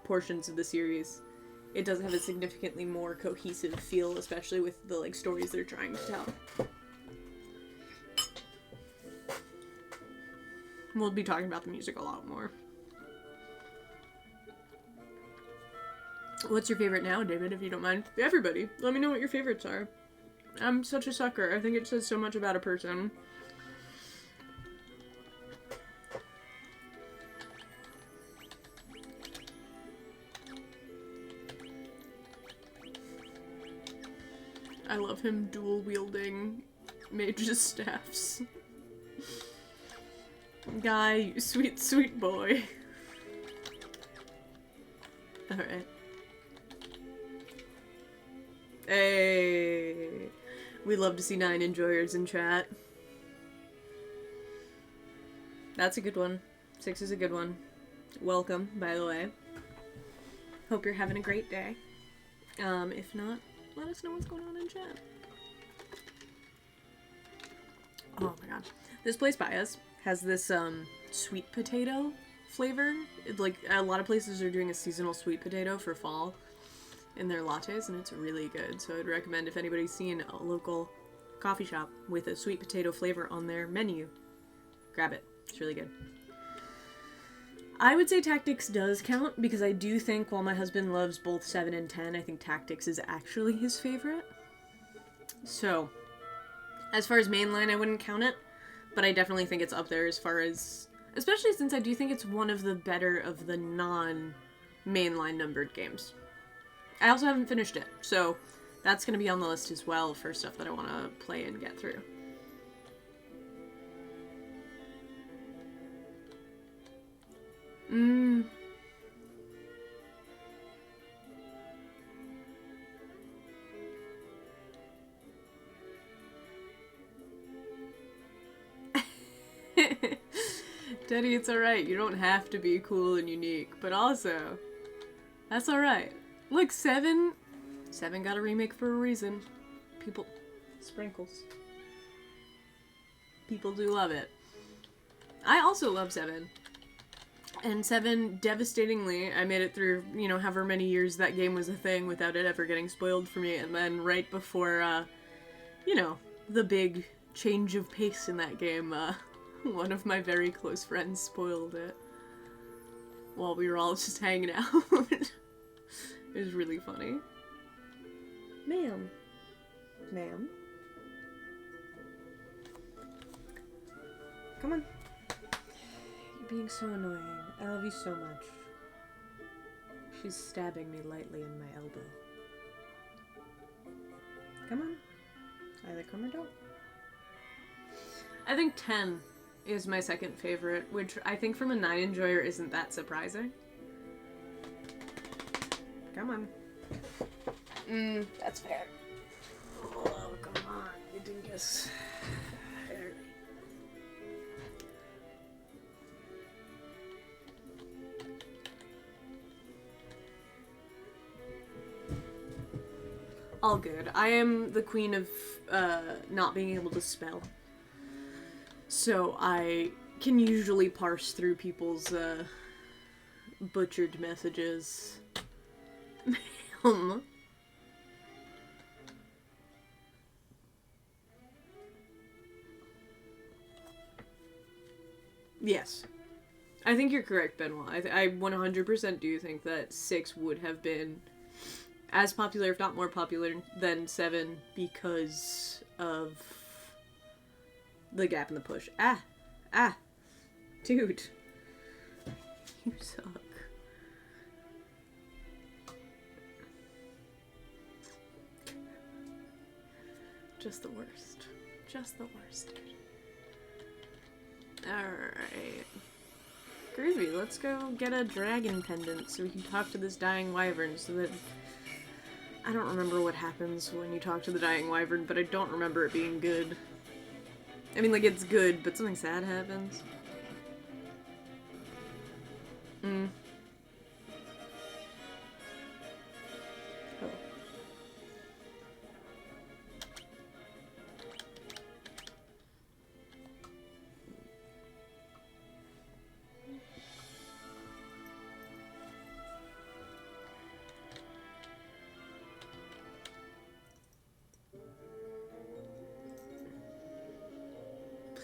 portions of the series, it does have a significantly more cohesive feel, especially with the like stories they're trying to tell. We'll be talking about the music a lot more. What's your favorite now, David, if you don't mind? Everybody, let me know what your favorites are. I'm such a sucker. I think it says so much about a person. I love him dual-wielding mage's staffs. Guy, you sweet, sweet boy. Alright. Hey! We love to see 9 enjoyers in chat. That's a good one. 6 is a good one. Welcome, by the way. Hope you're having a great day. If not, let us know what's going on in chat. Oh my god. This place by us has this, sweet potato flavor. Like, a lot of places are doing a seasonal sweet potato for fall in their lattes, and it's really good. So I'd recommend if anybody's seen a local coffee shop with a sweet potato flavor on their menu, grab it. It's really good. I would say Tactics does count, because I do think while my husband loves both 7 and 10, I think Tactics is actually his favorite. So, as far as mainline, I wouldn't count it, but I definitely think it's up there as far as, especially since I do think it's one of the better of the non-mainline numbered games. I also haven't finished it, so that's going to be on the list as well for stuff that I want to play and get through. Teddy, it's alright. You don't have to be cool and unique, but also, that's alright. Look, 7 got a remake for a reason. People, sprinkles. People do love it. I also love 7. And 7, devastatingly, I made it through, you know, however many years that game was a thing without it ever getting spoiled for me. And then right before, you know, the big change of pace in that game, one of my very close friends spoiled it while we were all just hanging out. It was really funny. Ma'am. Ma'am? Come on. You're being so annoying. I love you so much. She's stabbing me lightly in my elbow. Come on. Either come or don't. I think 10 is my second favorite, which I think from a 9 enjoyer isn't that surprising. Come on. That's fair. Oh, come on. You didn't guess. All good. I am the queen of not being able to spell. So I can usually parse through people's butchered messages. Yes. I think you're correct, Benoit. I 100% do think that 6 would have been as popular, if not more popular, than 7 because of the gap in the push. Ah! Dude. You suck. Just the worst. Just the worst, dude. Alright. Groovy, let's go get a dragon pendant so we can talk to this dying wyvern so that I don't remember what happens when you talk to the dying wyvern, but I don't remember it being good. I mean, like, it's good, but something sad happens. Mm. Oh.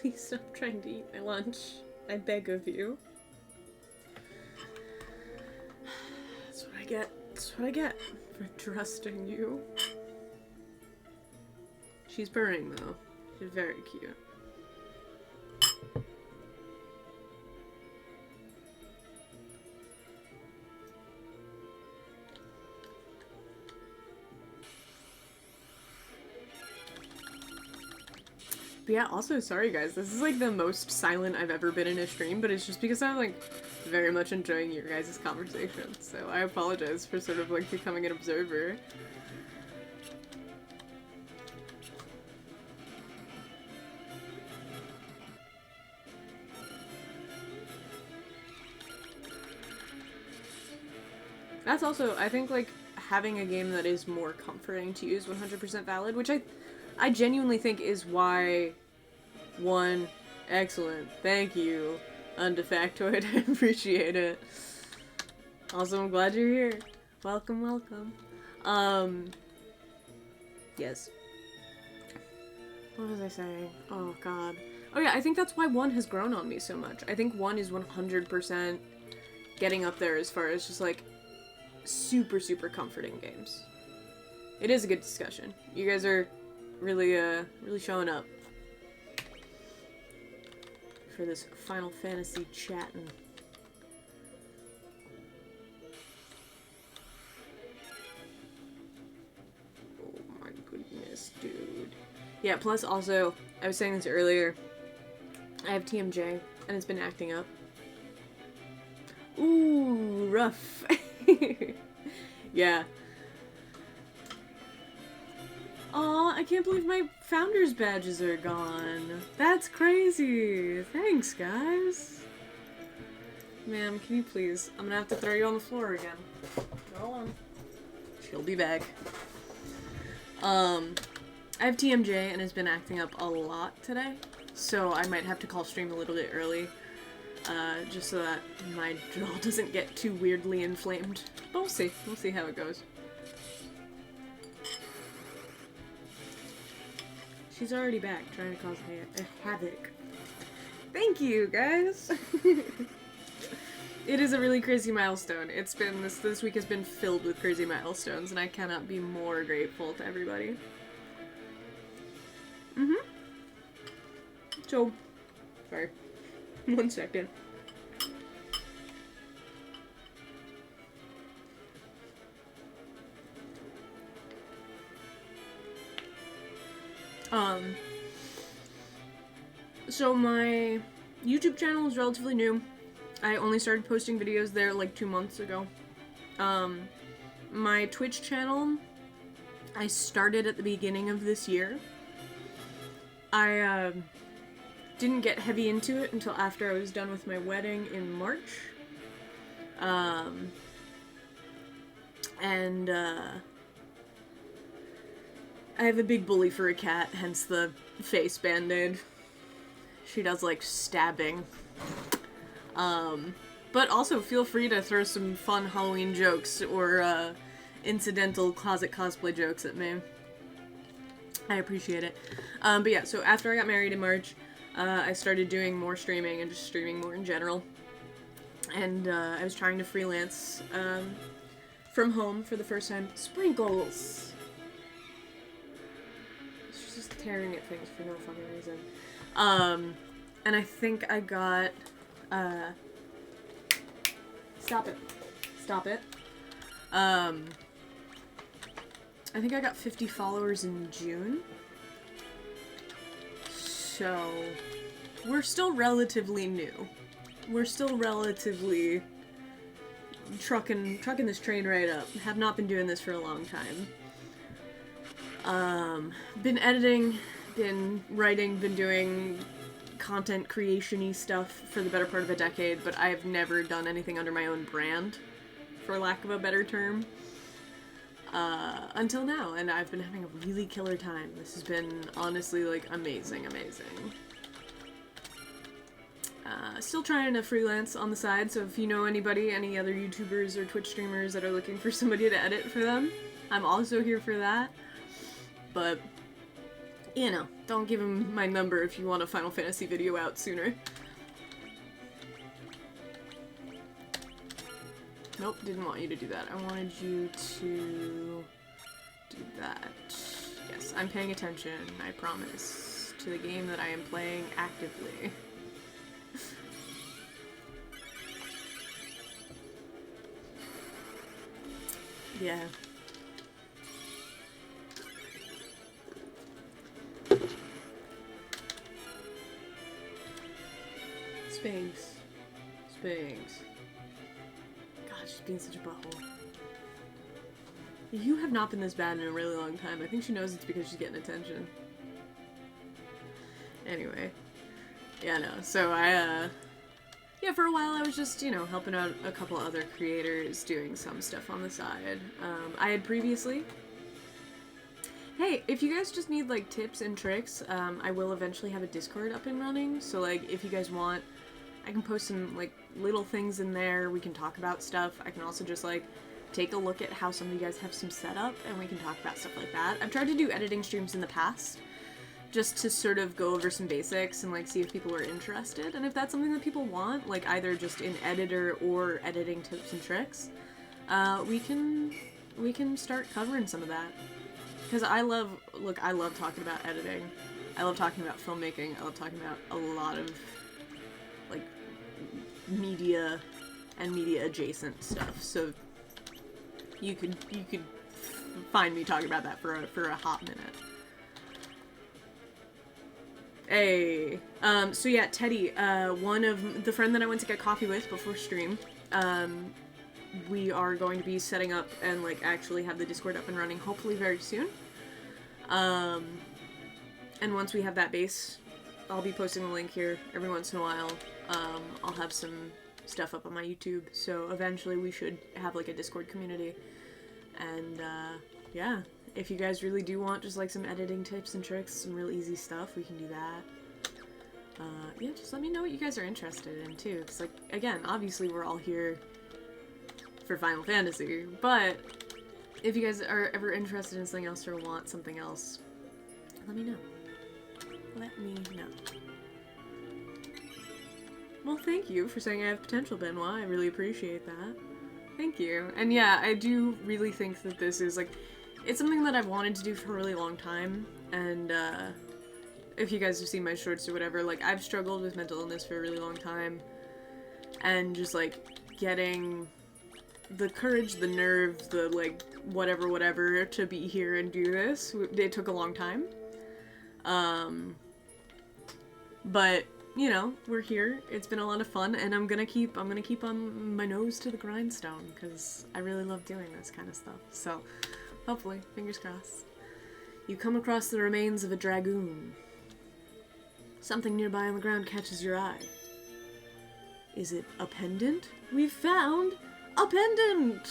Please stop trying to eat my lunch. I beg of you. That's what I get. That's what I get for trusting you. She's purring though. She's very cute. But yeah, also, sorry guys, this is like the most silent I've ever been in a stream, but it's just because I'm like very much enjoying your guys' conversation, so I apologize for sort of like becoming an observer. That's also, I think, like, having a game that is more comforting to use 100% valid, which I genuinely think is why one, excellent, thank you, Undefactoid, I appreciate it. Also, I'm glad you're here. Welcome, welcome. Yes. What was I saying? Oh god. Oh yeah, I think that's why 1 has grown on me so much. I think 1 is 100% getting up there as far as just, like, super, super comforting games. It is a good discussion. You guys are really, really showing up for this Final Fantasy chatting. Oh my goodness, dude. Yeah, plus also, I was saying this earlier, I have TMJ, and it's been acting up. Ooh, rough. Yeah. Aw, I can't believe my founder's badges are gone. That's crazy. Thanks, guys. Ma'am, can you please? I'm gonna have to throw you on the floor again. Go on. She'll be back. I have TMJ and it's been acting up a lot today, so I might have to call stream a little bit early. Just so that my jaw doesn't get too weirdly inflamed. But we'll see. We'll see how it goes. She's already back, trying to cause havoc. Thank you, guys! It is a really crazy milestone. It's been, this week has been filled with crazy milestones, and I cannot be more grateful to everybody. So, sorry. 1 second. So my YouTube channel is relatively new. I only started posting videos there like 2 months ago. My Twitch channel, I started at the beginning of this year. I, didn't get heavy into it until after I was done with my wedding in March. I have a big bully for a cat, hence the face band-aid. She does, like, stabbing. But also feel free to throw some fun Halloween jokes or, incidental closet cosplay jokes at me. I appreciate it. But yeah, so after I got married in March, I started doing more streaming and just streaming more in general. And I was trying to freelance from home for the first time. Sprinkles! She's just tearing at things for no fucking reason. And I think I got... Stop it. Stop it. I think I got 50 followers in June. So, we're still relatively new. We're still relatively trucking this train right up. Have not been doing this for a long time. Been editing, been writing, been doing content creation-y stuff for the better part of a decade, but I've never done anything under my own brand, for lack of a better term, until now, and I've been having a really killer time. This has been, honestly, like, amazing. Still trying to freelance on the side, so if you know anybody, any other YouTubers or Twitch streamers that are looking for somebody to edit for them, I'm also here for that. But, you know, don't give them my number if you want a Final Fantasy video out sooner. Nope, didn't want you to do that. I wanted you to do that. Yes, I'm paying attention, I promise, to the game that I am playing actively. Yeah. Spanx. God, she's being such a butthole. You have not been this bad in a really long time. I think she knows it's because she's getting attention. Anyway. Yeah, no. So yeah, for a while I was just, you know, helping out a couple other creators, doing some stuff on the side. I had previously... Hey, if you guys just need, like, tips and tricks, I will eventually have a Discord up and running, so, like, if you guys want, I can post some, like, little things in there, we can talk about stuff. I can also just, like, take a look at how some of you guys have some setup, and we can talk about stuff like that. I've tried to do editing streams in the past, just to sort of go over some basics and, like, see if people are interested, and if that's something that people want, like, either just in editor or editing tips and tricks, we can start covering some of that. Because I love talking about editing, I love talking about filmmaking, I love talking about a lot of, like, media and media adjacent stuff, so you could find me talking about that for a hot minute. Hey, so yeah, Teddy, one of the friend that I went to get coffee with before stream, we are going to be setting up and, like, actually have the Discord up and running hopefully very soon. And once we have that base, I'll be posting a link here every once in a while. I'll have some stuff up on my YouTube, so eventually we should have, like, a Discord community. And, yeah, if you guys really do want just, like, some editing tips and tricks, some real easy stuff, we can do that. Yeah, just let me know what you guys are interested in, too, because, like, again, obviously we're all here for Final Fantasy, but if you guys are ever interested in something else or want something else, let me know. Let me know. Well, thank you for saying I have potential, Benoit. I really appreciate that. Thank you. And yeah, I do really think that this is, like, it's something that I've wanted to do for a really long time, and, if you guys have seen my shorts or whatever, like, I've struggled with mental illness for a really long time, and just, like, getting the courage, the nerve, the, like, whatever, to be here and do this, it took a long time. But, you know, we're here, it's been a lot of fun, and I'm gonna keep on my nose to the grindstone, because I really love doing this kind of stuff, so, hopefully, fingers crossed. You come across the remains of a dragoon. Something nearby on the ground catches your eye. Is it a pendant? We've found a pendant!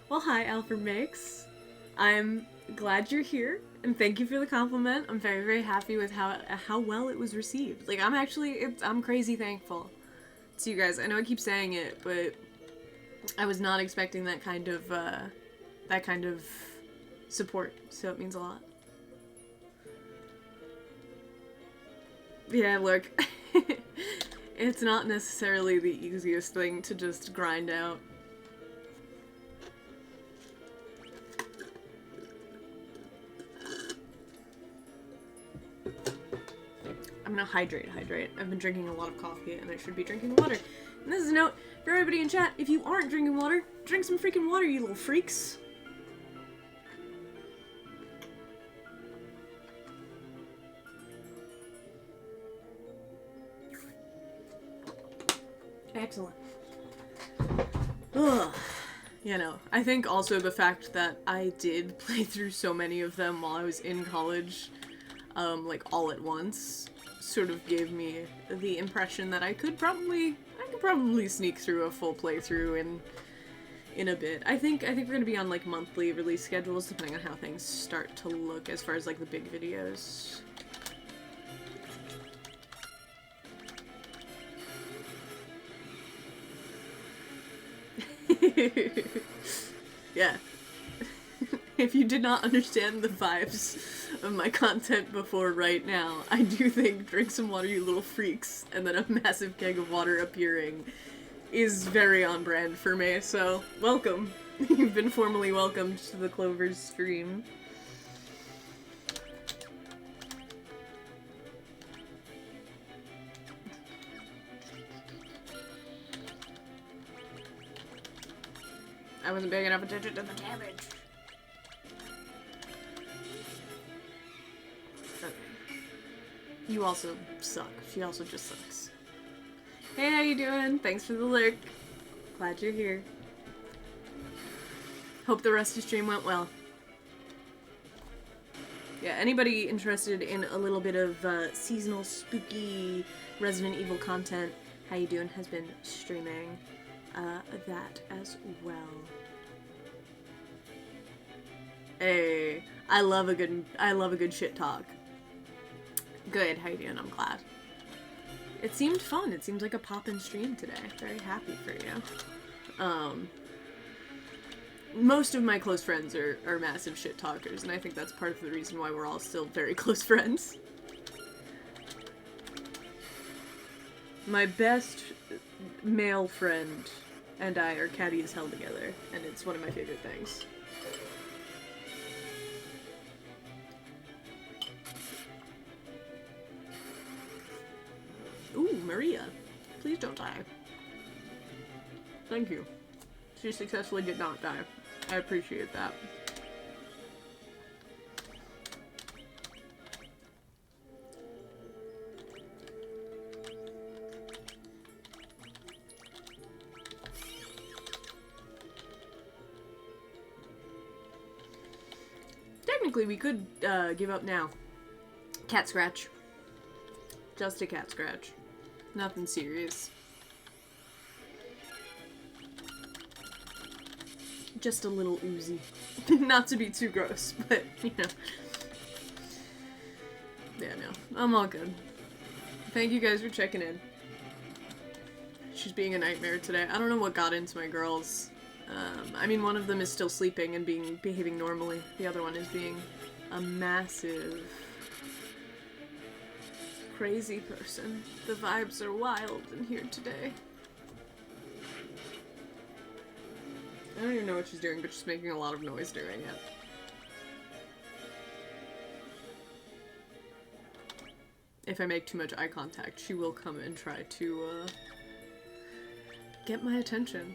Well, hi, Alfred Makes. I'm glad you're here, and thank you for the compliment. I'm very, very happy with how well it was received. Like, I'm crazy thankful to you guys. I know I keep saying it, but I was not expecting that kind of support, so it means a lot. Yeah, look, it's not necessarily the easiest thing to just grind out. I'm gonna hydrate. I've been drinking a lot of coffee, and I should be drinking water. And this is a note for everybody in chat: if you aren't drinking water, drink some freaking water, you little freaks. Excellent. Ugh. You know, I think also the fact that I did play through so many of them while I was in college, like all at once, sort of gave me the impression that I could probably sneak through a full playthrough in a bit. I think we're gonna be on like monthly release schedules depending on how things start to look as far as like the big videos. Yeah. If you did not understand the vibes of my content before right now, I do think drink some water, you little freaks, and then a massive keg of water appearing is very on brand for me, so welcome. You've been formally welcomed to the Chlovers stream. I wasn't paying enough attention to the damage. Okay. You also suck. She also just sucks. Hey, how you doing? Thanks for the lurk. Glad you're here. Hope the rest of the stream went well. Yeah, anybody interested in a little bit of seasonal, spooky Resident Evil content, how you doing, has been streaming that as well. Hey, I love a good shit talk. Good, how you doing? I'm glad. It seemed fun. It seemed like a poppin' stream today. Very happy for you. Most of my close friends are massive shit talkers, and I think that's part of the reason why we're all still very close friends. My best male friend and I are catty as hell together, and it's one of my favorite things. Ooh, Maria. Please don't die. Thank you. She successfully did not die. I appreciate that. Technically, we could give up now. Cat scratch. Just a cat scratch. Nothing serious. Just a little oozy. Not to be too gross, but, you know. Yeah, no. I'm all good. Thank you guys for checking in. She's being a nightmare today. I don't know what got into my girls. I mean, one of them is still sleeping and behaving normally. The other one is being a massive crazy person. The vibes are wild in here today. I don't even know what she's doing, but she's making a lot of noise doing it. If I make too much eye contact, she will come and try to, get my attention.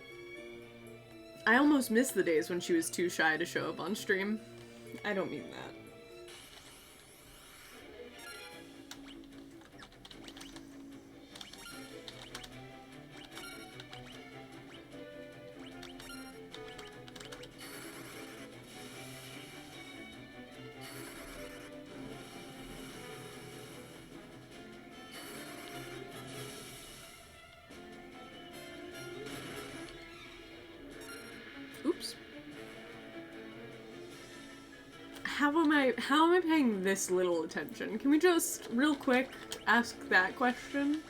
I almost miss the days when she was too shy to show up on stream. I don't mean that. Oops. How am I paying this little attention? Can we just, real quick, ask that question?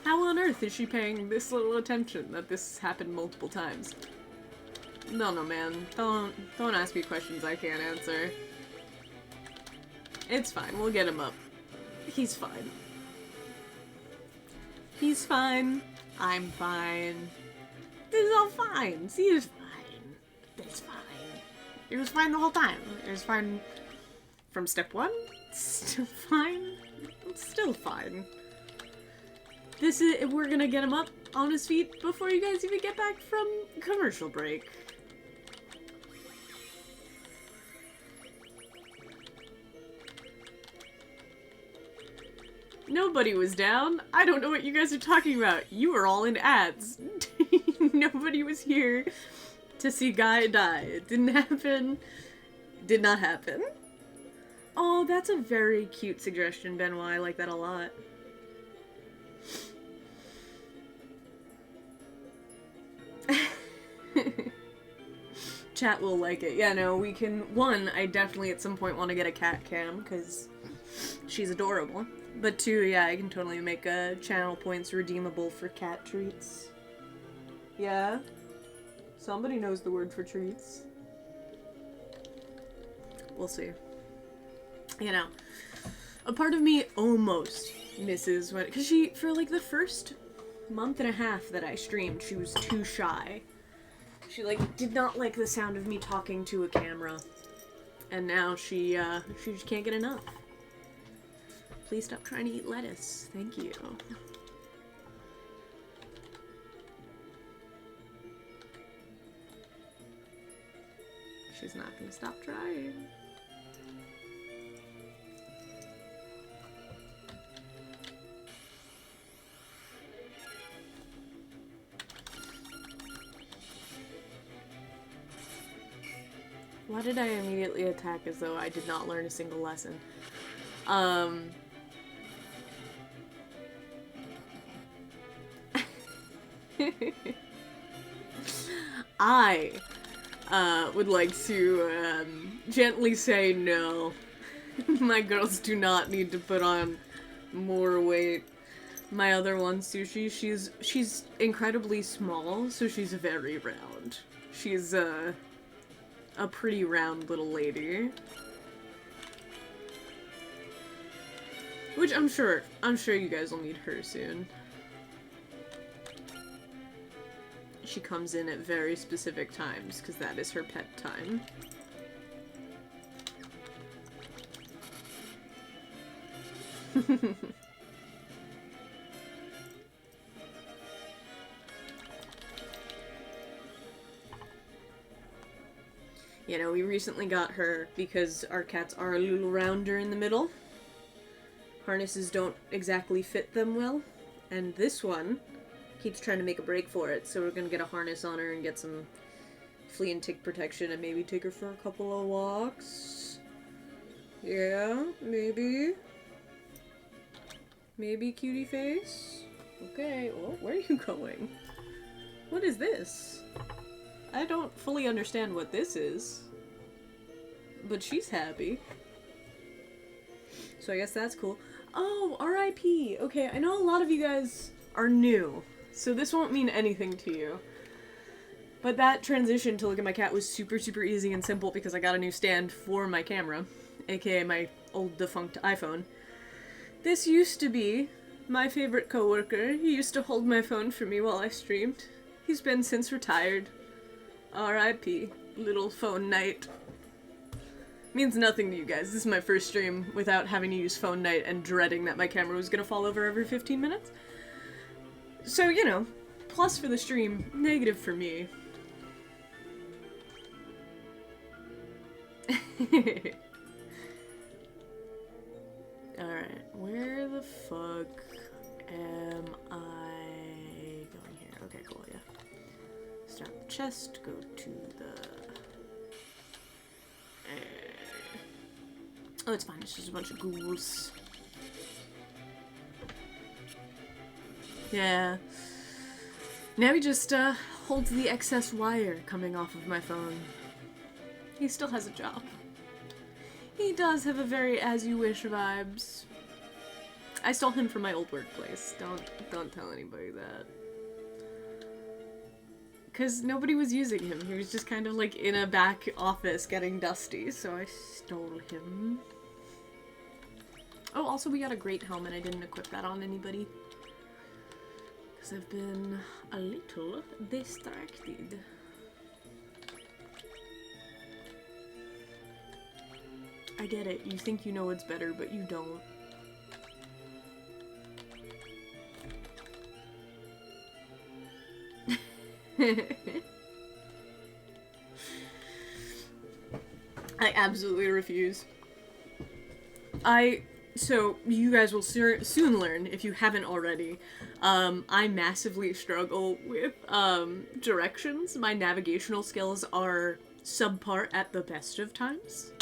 How on earth is she paying this little attention that this happened multiple times? No, man. Don't ask me questions I can't answer. It's fine. We'll get him up. He's fine. He's fine. I'm fine. This is all fine. See, it's fine. It's fine. It was fine the whole time. It was fine from step one. Still fine. It's still fine. This is, we're gonna get him up on his feet before you guys even get back from commercial break. Nobody was down. I don't know what you guys are talking about. You were all in ads. Nobody was here to see Guy die. It didn't happen. Did not happen. Oh, that's a very cute suggestion, Benoit. I like that a lot. Chat will like it. Yeah, no, we can... One, I definitely at some point want to get a cat cam, because she's adorable. But two, yeah, I can totally make channel points redeemable for cat treats. Yeah? Somebody knows the word for treats. We'll see. You know, a part of me almost misses when... Because she, for like the first month and a half that I streamed, she was too shy. She, like, did not like the sound of me talking to a camera. And now she just can't get enough. Please stop trying to eat lettuce. Thank you. She's not gonna stop trying. Why did I immediately attack as though I did not learn a single lesson? I would like to gently say no. My girls do not need to put on more weight. My other one, Sushi, she's incredibly small, so she's very round. She's a pretty round little lady. Which I'm sure you guys will meet her soon. She comes in at very specific times, because that is her pet time. You know, we recently got her because our cats are a little rounder in the middle. Harnesses don't exactly fit them well, and this one keeps trying to make a break for it, so we're gonna get a harness on her and get some flea and tick protection and maybe take her for a couple of walks. Yeah, maybe. Maybe, cutie face? Okay, well, where are you going? What is this? I don't fully understand what this is. But she's happy. So I guess that's cool. Oh, RIP! Okay, I know a lot of you guys are new, so this won't mean anything to you. But that transition to look at my cat was super, super easy and simple because I got a new stand for my camera, aka my old defunct iPhone. This used to be my favorite coworker. He used to hold my phone for me while I streamed. He's been since retired. RIP. Little phone night. Means nothing to you guys. This is my first stream without having to use phone night and dreading that my camera was gonna fall over every 15 minutes. So, you know, plus for the stream, negative for me. Alright, where the fuck am I going here? Okay, cool, yeah. Start the chest, go to the... Oh, it's fine, it's just a bunch of ghouls. Yeah. Now he just holds the excess wire coming off of my phone. He still has a job. He does have a very as-you-wish vibes. I stole him from my old workplace. Don't tell anybody that. Because nobody was using him. He was just kind of like in a back office getting dusty, so I stole him. Oh, also we got a great helmet. I didn't equip that on anybody. Because I've been a little distracted. I get it. You think you know what's better, but you don't. I absolutely refuse. So, you guys will soon learn, if you haven't already, I massively struggle with, directions. My navigational skills are subpar at the best of times.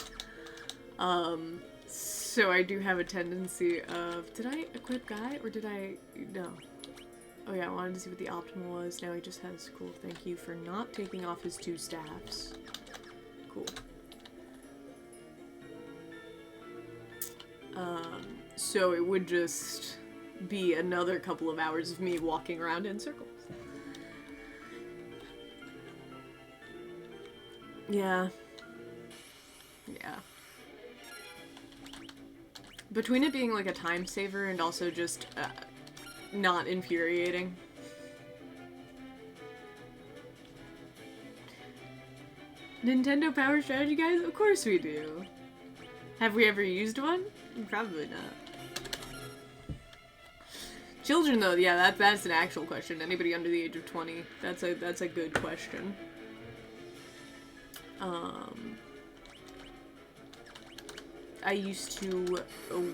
So I do have a tendency of, did I equip Guy, or did I, no. Oh yeah, I wanted to see what the optimal was. Now he just has, cool, thank you for not taking off his 2 staffs. Cool. So it would just be another couple of hours of me walking around in circles. Yeah. Yeah. Between it being like a time saver and also just not infuriating. Nintendo Power Strategy, guys? Of course we do. Have we ever used one? Probably not. Children, though, yeah, that's an actual question. Anybody under the age of 20, that's a good question. I used to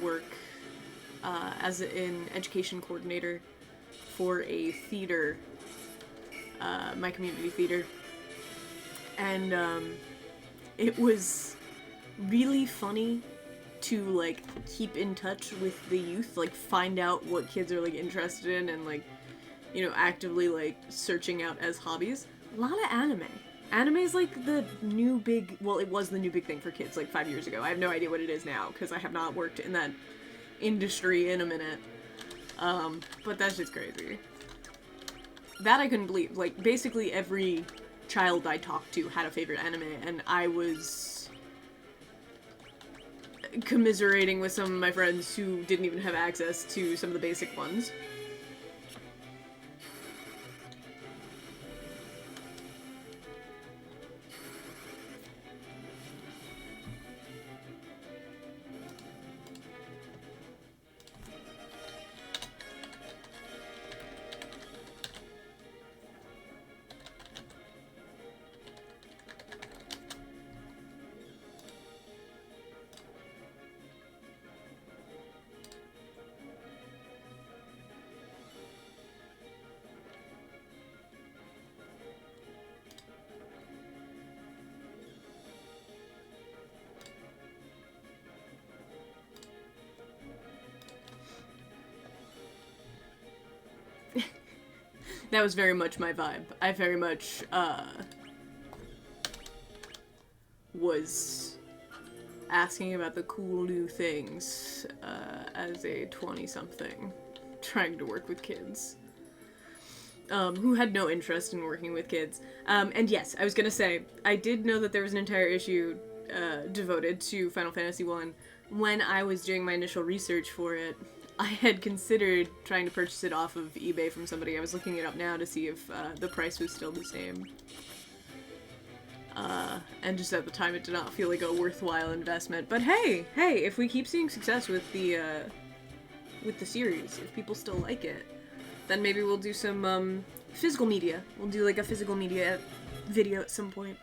work as an education coordinator for a theater, my community theater, and it was really funny to like keep in touch with the youth, like find out what kids are like interested in and like, you know, actively like searching out as hobbies. A lot of anime. Anime is like the new big, well, it was the new big thing for kids like 5 years ago. I have no idea what it is now because I have not worked in that industry in a minute. But that's just crazy. That I couldn't believe. Like, basically every child I talked to had a favorite anime, and I was commiserating with some of my friends who didn't even have access to some of the basic ones. That was very much my vibe. I very much, was asking about the cool new things, as a 20-something, trying to work with kids. Who had no interest in working with kids. And yes, I was gonna say, I did know that there was an entire issue, devoted to Final Fantasy I. When I was doing my initial research for it, I had considered trying to purchase it off of eBay from somebody. I was looking it up now to see if the price was still the same. And just at the time it did not feel like a worthwhile investment. But hey, if we keep seeing success with the series, if people still like it, then maybe we'll do some physical media. We'll do like a physical media video at some point.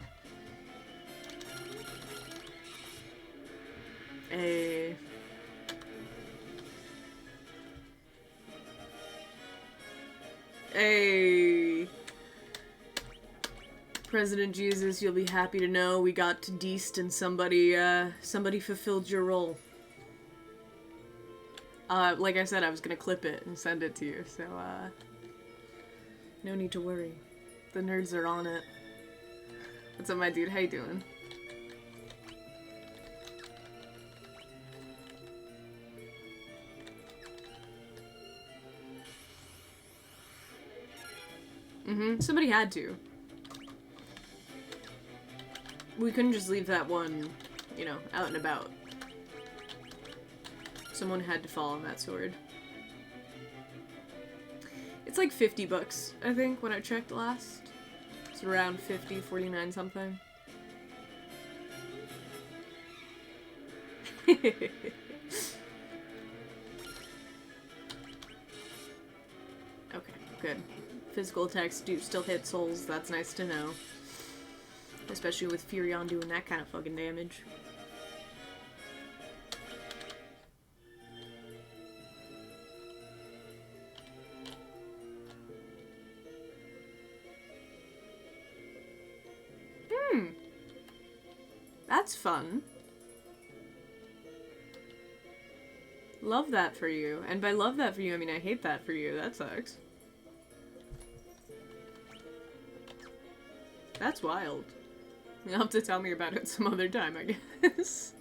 Hey, President Jesus, you'll be happy to know we got to Deist and somebody fulfilled your role. Like I said, I was gonna clip it and send it to you, so, no need to worry. The nerds are on it. What's up, my dude? How you doing? Somebody had to. We couldn't just leave that one, you know, out and about. Someone had to fall on that sword. It's like 50 bucks, I think, when I checked last. It's around 50, 49 something. Okay, good. Physical attacks do still hit souls, that's nice to know. Especially with Furion doing that kind of fucking damage. That's fun. Love that for you. And by love that for you, I mean I hate that for you. That sucks. That's wild. You'll have to tell me about it some other time, I guess.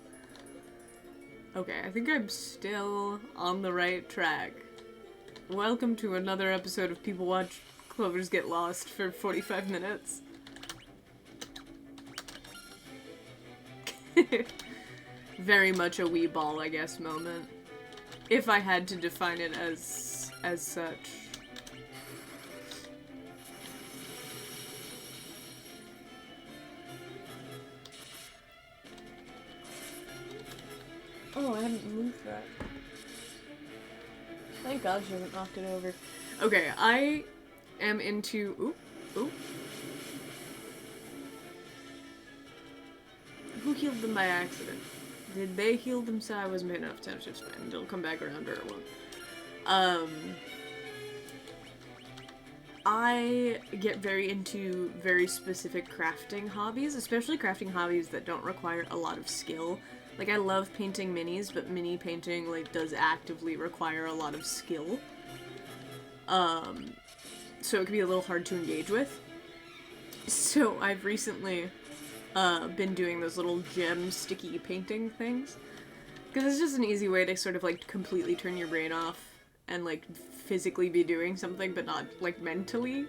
Okay, I think I'm still on the right track. Welcome to another episode of People Watch Clovers Get Lost for 45 minutes. Very much a wee ball, I guess, moment. If I had to define it as such. Oh, I hadn't moved that. Thank God she hasn't knocked it over. Okay, I am into... Ooh. Who healed them by accident? Did they heal themselves? I wasn't paying enough attention. It's fine. It'll come back around or it won't. I get very into very specific crafting hobbies, especially crafting hobbies that don't require a lot of skill. Like, I love painting minis, but mini painting, like, does actively require a lot of skill. So it can be a little hard to engage with. So I've recently been doing those little gem sticky painting things. Because it's just an easy way to sort of, like, completely turn your brain off and, like, physically be doing something, but not, like, mentally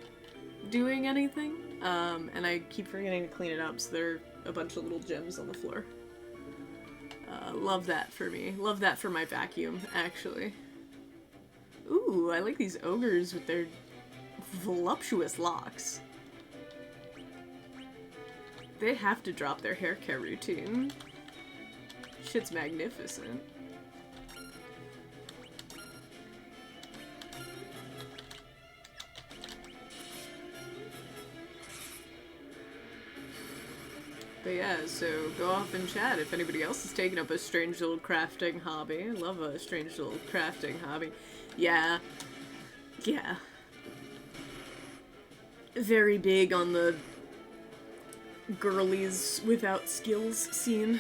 doing anything. And I keep forgetting to clean it up, so there are a bunch of little gems on the floor. Love that for me. Love that for my vacuum, actually. Ooh, I like these ogres with their voluptuous locks. They have to drop their hair care routine. Shit's magnificent. But yeah, so go off and chat if anybody else has taken up a strange little crafting hobby. I love a strange little crafting hobby. Yeah. Yeah. Very big on the girlies without skills scene.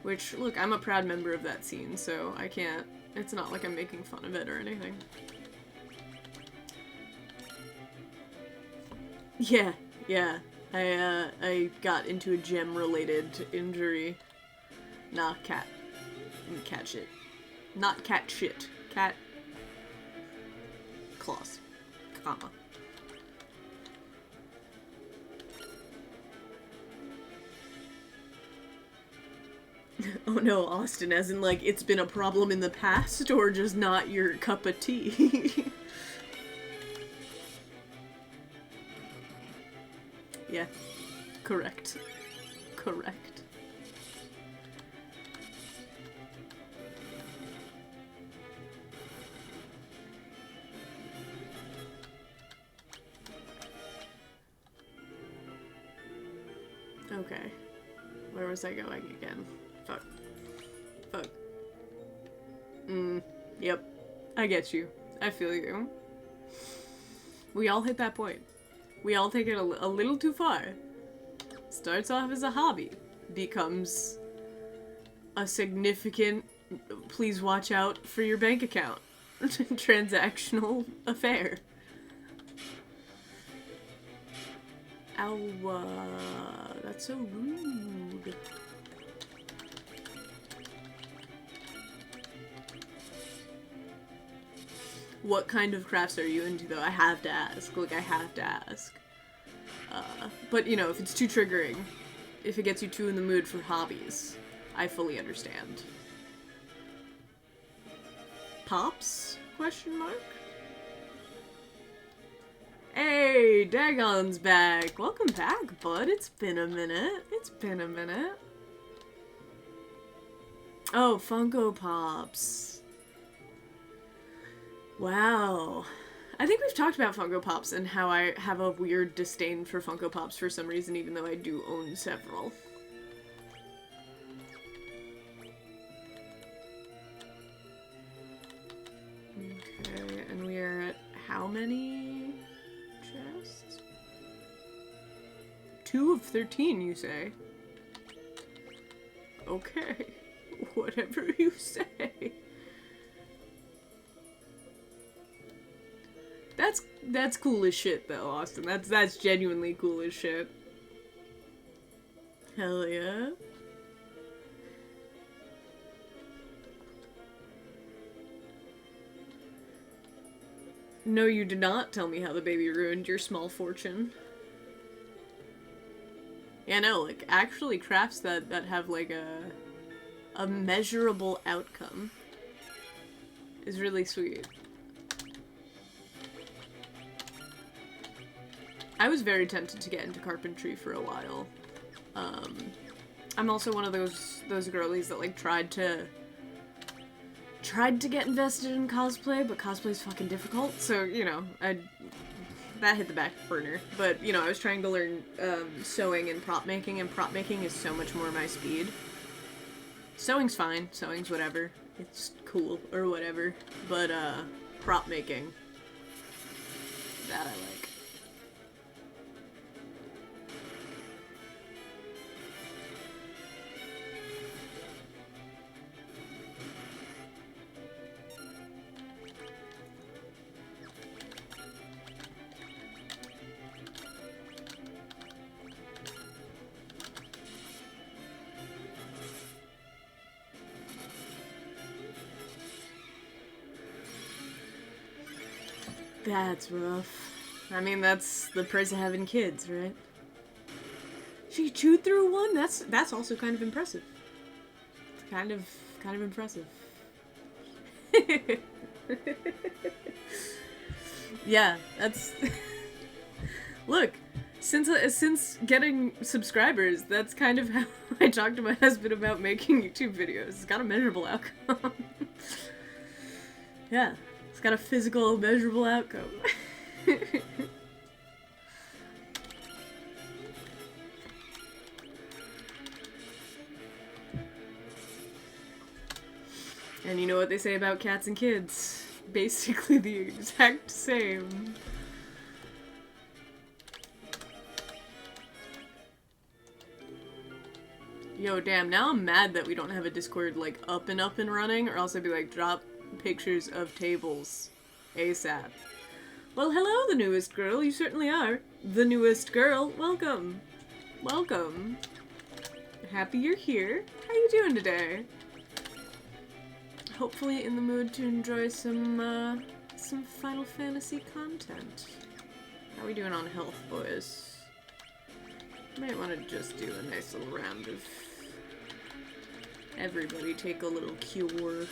Which, look, I'm a proud member of that scene, so I can't... It's not like I'm making fun of it or anything. Yeah, yeah. I got into a gem-related injury. Nah, cat shit. Not cat shit. Cat... claws. Comma. Oh no, Austin, as in, like, it's been a problem in the past, or just not your cup of tea? Yeah. Correct. Correct. Okay. Where was I going again? Fuck. Fuck. Yep. I get you. I feel you. We all hit that point. We all take it a little too far. Starts off as a hobby. Becomes a significant, please watch out for your bank account, transactional affair. Ow, that's so rude. What kind of crafts are you into, though? I have to ask. Like, I have to ask. But, you know, if it's too triggering, if it gets you too in the mood for hobbies, I fully understand. Pops? Question mark? Hey, Dagon's back! Welcome back, bud. It's been a minute. It's been a minute. Oh, Funko Pops. Wow. I think we've talked about Funko Pops and how I have a weird disdain for Funko Pops for some reason, even though I do own several. Okay, and we are at how many chests? 2 of 13, you say? Okay. Whatever you say. That's cool as shit, though, Austin. That's genuinely cool as shit. Hell yeah. No, you did not tell me how the baby ruined your small fortune. Yeah, no, like, actually crafts that have, like, a measurable outcome is really sweet. I was very tempted to get into carpentry for a while. I'm also one of those girlies that, like, tried to get invested in cosplay, but cosplay's fucking difficult, so, you know, that hit the back burner. But, you know, I was trying to learn sewing and prop making is so much more my speed. Sewing's fine, sewing's whatever, it's cool, or whatever, but, prop making, that I like. That's rough. I mean, that's the price of having kids, right? She chewed through one? That's also kind of impressive. It's kind of impressive. Yeah, that's... Look, since getting subscribers, that's kind of how I talk to my husband about making YouTube videos. It's got a measurable outcome. Yeah. It's got a physical, measurable outcome. And you know what they say about cats and kids? Basically the exact same. Yo, damn, now I'm mad that we don't have a Discord, like, up and running, or else I'd be like, drop pictures of tables ASAP. Well, hello, the newest girl. You certainly are the newest girl. Welcome. Welcome. Happy you're here. How you doing today? Hopefully in the mood to enjoy some Final Fantasy content. How we doing on health, boys? Might want to just do a nice little round of everybody take a little cure.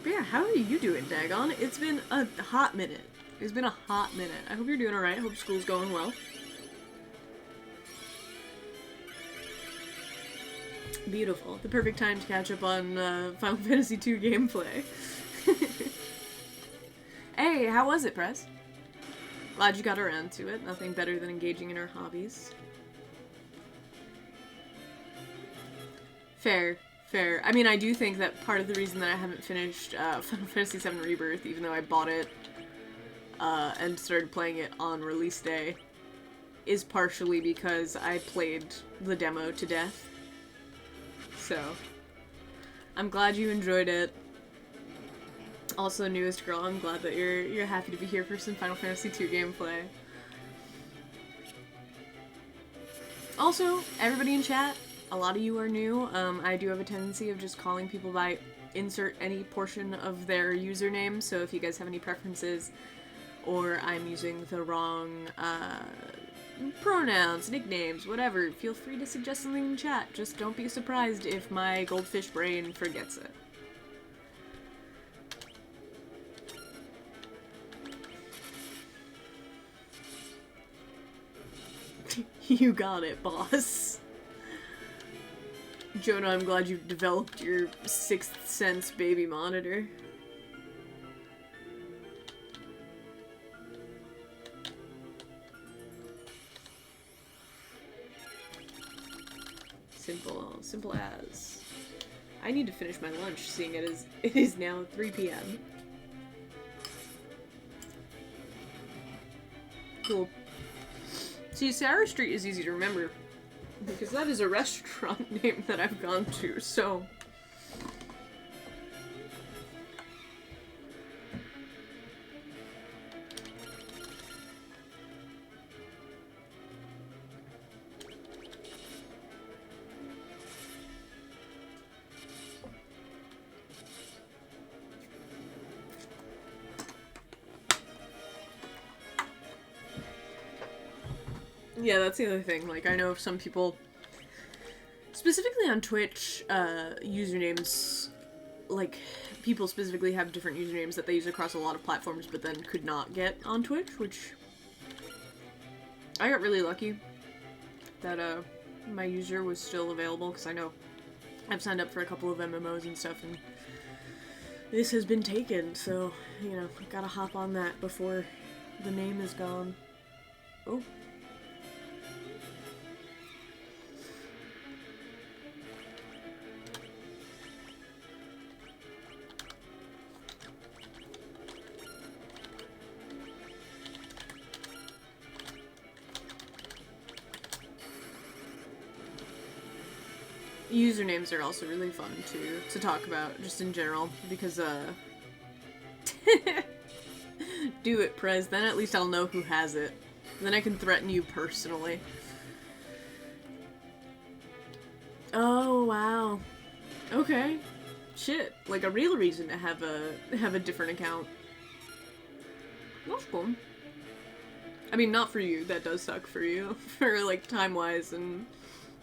But yeah, how are you doing, Dagon? It's been a hot minute. It's been a hot minute. I hope you're doing alright. Hope school's going well. Beautiful. The perfect time to catch up on Final Fantasy II gameplay. Hey, how was it, Press? Glad you got around to it. Nothing better than engaging in our hobbies. Fair. Fair. I mean, I do think that part of the reason that I haven't finished Final Fantasy VII Rebirth, even though I bought it and started playing it on release day, is partially because I played the demo to death. So, I'm glad you enjoyed it. Also, newest girl, I'm glad that you're happy to be here for some Final Fantasy II gameplay. Also, everybody in chat, a lot of you are new. I do have a tendency of just calling people by insert any portion of their username, so if you guys have any preferences, or I'm using the wrong pronouns, nicknames, whatever, feel free to suggest something in chat. Just don't be surprised if my goldfish brain forgets it. You got it, boss. Jonah, I'm glad you've developed your Sixth Sense baby monitor. Simple as. I need to finish my lunch, seeing it is now 3 p.m. Cool. See, Sarah Street is easy to remember, because that is a restaurant name that I've gone to, so... Yeah, that's the other thing. Like, I know some people, specifically on Twitch, usernames, like, people specifically have different usernames that they use across a lot of platforms, but then could not get on Twitch, which I got really lucky that, my user was still available, because I know I've signed up for a couple of MMOs and stuff, and this has been taken, so, you know, gotta hop on that before the name is gone. Oh. Usernames are also really fun to talk about, just in general, because, do it, Prez, then at least I'll know who has it. Then I can threaten you personally. Oh, wow. Okay. Shit. Like a real reason to have a different account. That's cool. I mean, not for you. That does suck for you. For, like, time-wise and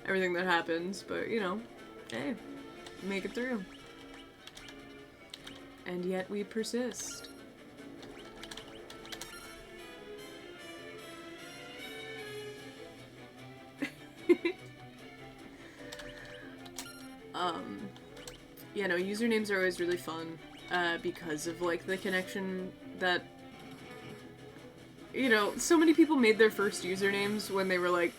everything that happens, but, you know, hey, make it through. And yet we persist. Yeah, no, usernames are always really fun, because of, like, the connection that, you know, so many people made their first usernames when they were, like,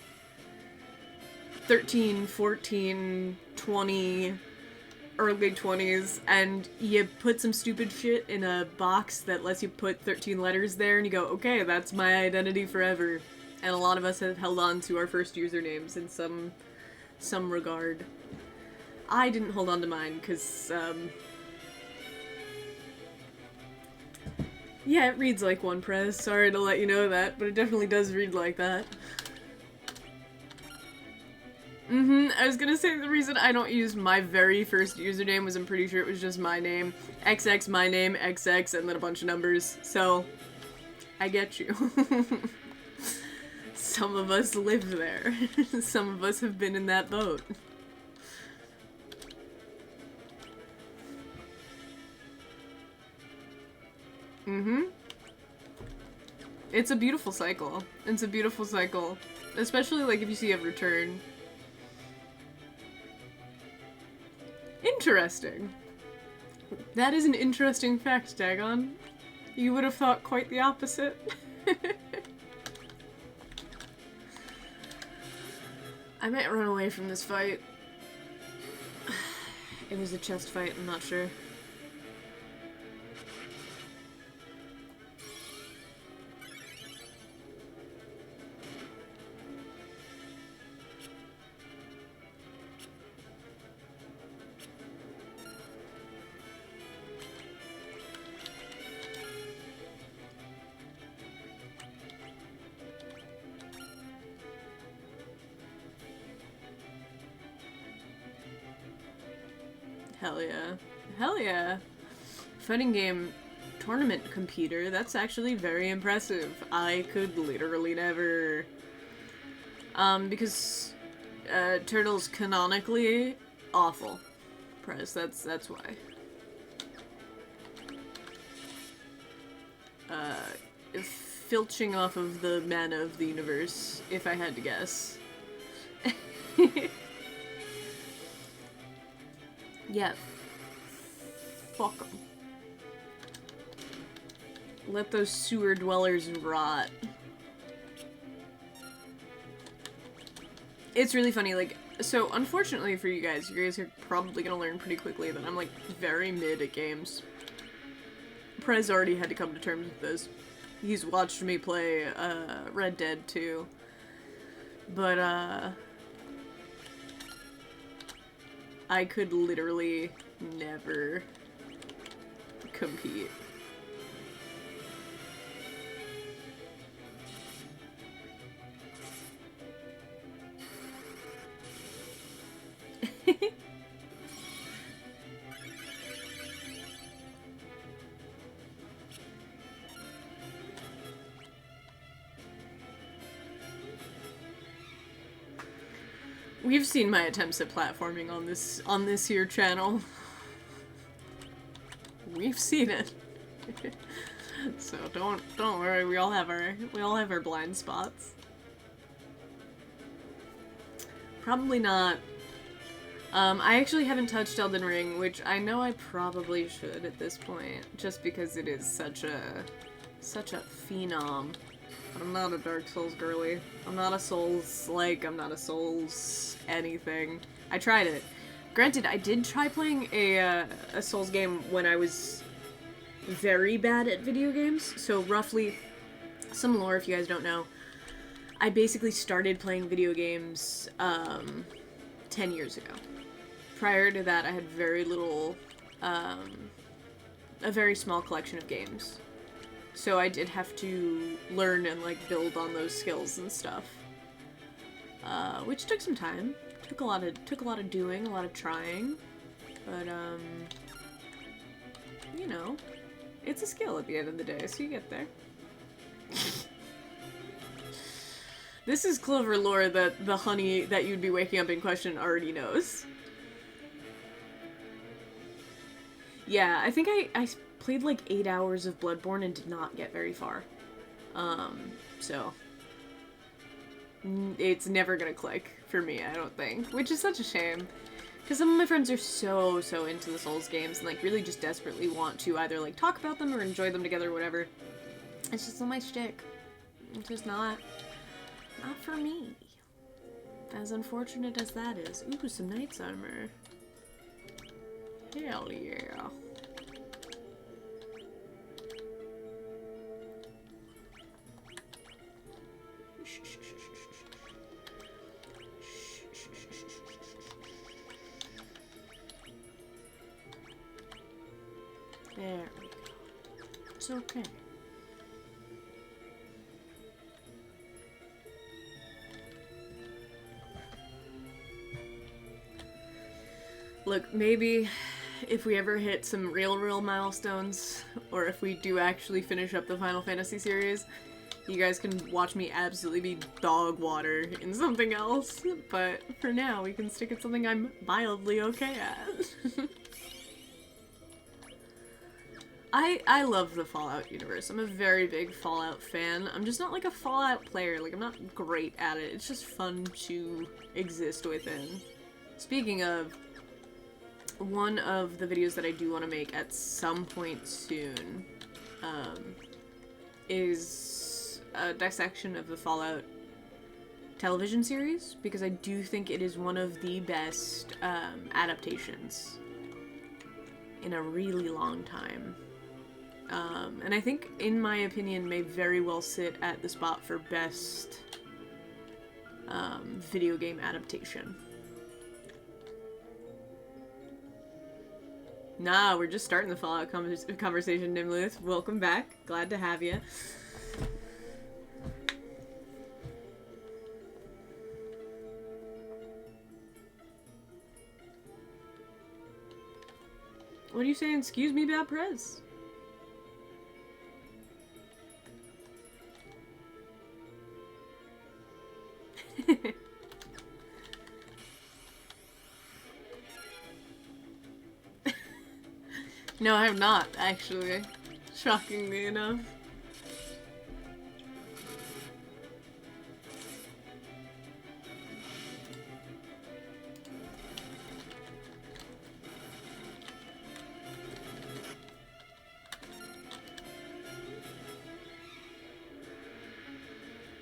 13, 14, 20, early 20s, and you put some stupid shit in a box that lets you put 13 letters there, and you go, okay, that's my identity forever. And a lot of us have held on to our first usernames in some regard. I didn't hold on to mine, because, yeah, it reads like one, Prez. Sorry to let you know that, but it definitely does read like that. I was gonna say the reason I don't use my very first username was I'm pretty sure it was just my name. XX, my name, XX, and then a bunch of numbers. So, I get you. Some of us live there. Some of us have been in that boat. It's a beautiful cycle. It's a beautiful cycle. Especially, like, if you see a return. Interesting. That is an interesting fact, Dagon. You would have thought quite the opposite. I might run away from this fight. It was a chest fight, I'm not sure. Hell yeah. Hell yeah. Fighting game tournament computer, that's actually very impressive. I could literally never. Because Turtle's canonically awful. Press, that's why. Filching off of the mana of the universe, if I had to guess. Yeah. Fuck 'em. Let those sewer dwellers rot. It's really funny, like, so unfortunately for you guys are probably gonna learn pretty quickly that I'm, like, very mid at games. Prez already had to come to terms with this. he's watched me play Red Dead 2. But I could literally never compete. We've seen my attempts at platforming on this here channel. We've seen it. So don't worry, we all have our blind spots. Probably not. I actually haven't touched Elden Ring, which I know I probably should at this point, just because it is such a phenom. But I'm not a Dark Souls girly. I'm not a Souls-like, I'm not a Souls anything. I tried it. Granted, I did try playing a Souls game when I was very bad at video games. So roughly, some lore if you guys don't know, I basically started playing video games 10 years ago. Prior to that, I had very little, a very small collection of games. So I did have to learn and, like, build on those skills and stuff. Which took some time. Took a lot of doing, a lot of trying. But, you know, it's a skill at the end of the day, so you get there. This is Clover lore that the honey that you'd be waking up in question already knows. Yeah, I think I played like 8 hours of Bloodborne and did not get very far. So it's never gonna click for me, I don't think, which is such a shame. Because some of my friends are so into the Souls games and like really just desperately want to either like talk about them or enjoy them together or whatever. It's just not my shtick. It's just not for me. As unfortunate as that is. Ooh, some knight's armor. Hell yeah. There we go. It's okay. Look, maybe if we ever hit some real milestones, or if we do actually finish up the Final Fantasy series, you guys can watch me absolutely be dog water in something else. But for now, we can stick at something I'm mildly okay at. I love the Fallout universe. I'm a very big Fallout fan. I'm just not like a Fallout player. Like, I'm not great at it. It's just fun to exist within. Speaking of, one of the videos that I do want to make at some point soon is a dissection of the Fallout television series, because I do think it is one of the best adaptations in a really long time. And I think, in my opinion, may very well sit at the spot for best video game adaptation. Nah, we're just starting the Fallout conversation, Nimlith. Welcome back. Glad to have you. What are you saying? Excuse me, bad press. No, I have not, actually. Shockingly enough.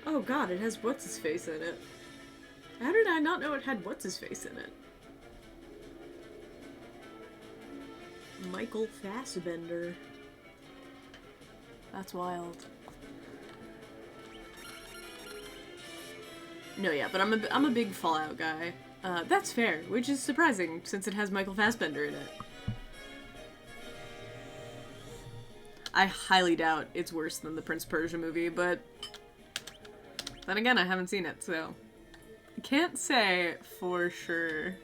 Oh god, it has what's-his-face in it. How did I not know it had what's-his-face in it? Michael Fassbender. That's wild. No, yeah, but I'm a big Fallout guy. That's fair, which is surprising since it has Michael Fassbender in it. I highly doubt it's worse than the Prince Persia movie, but then again, I haven't seen it, so I can't say for sure.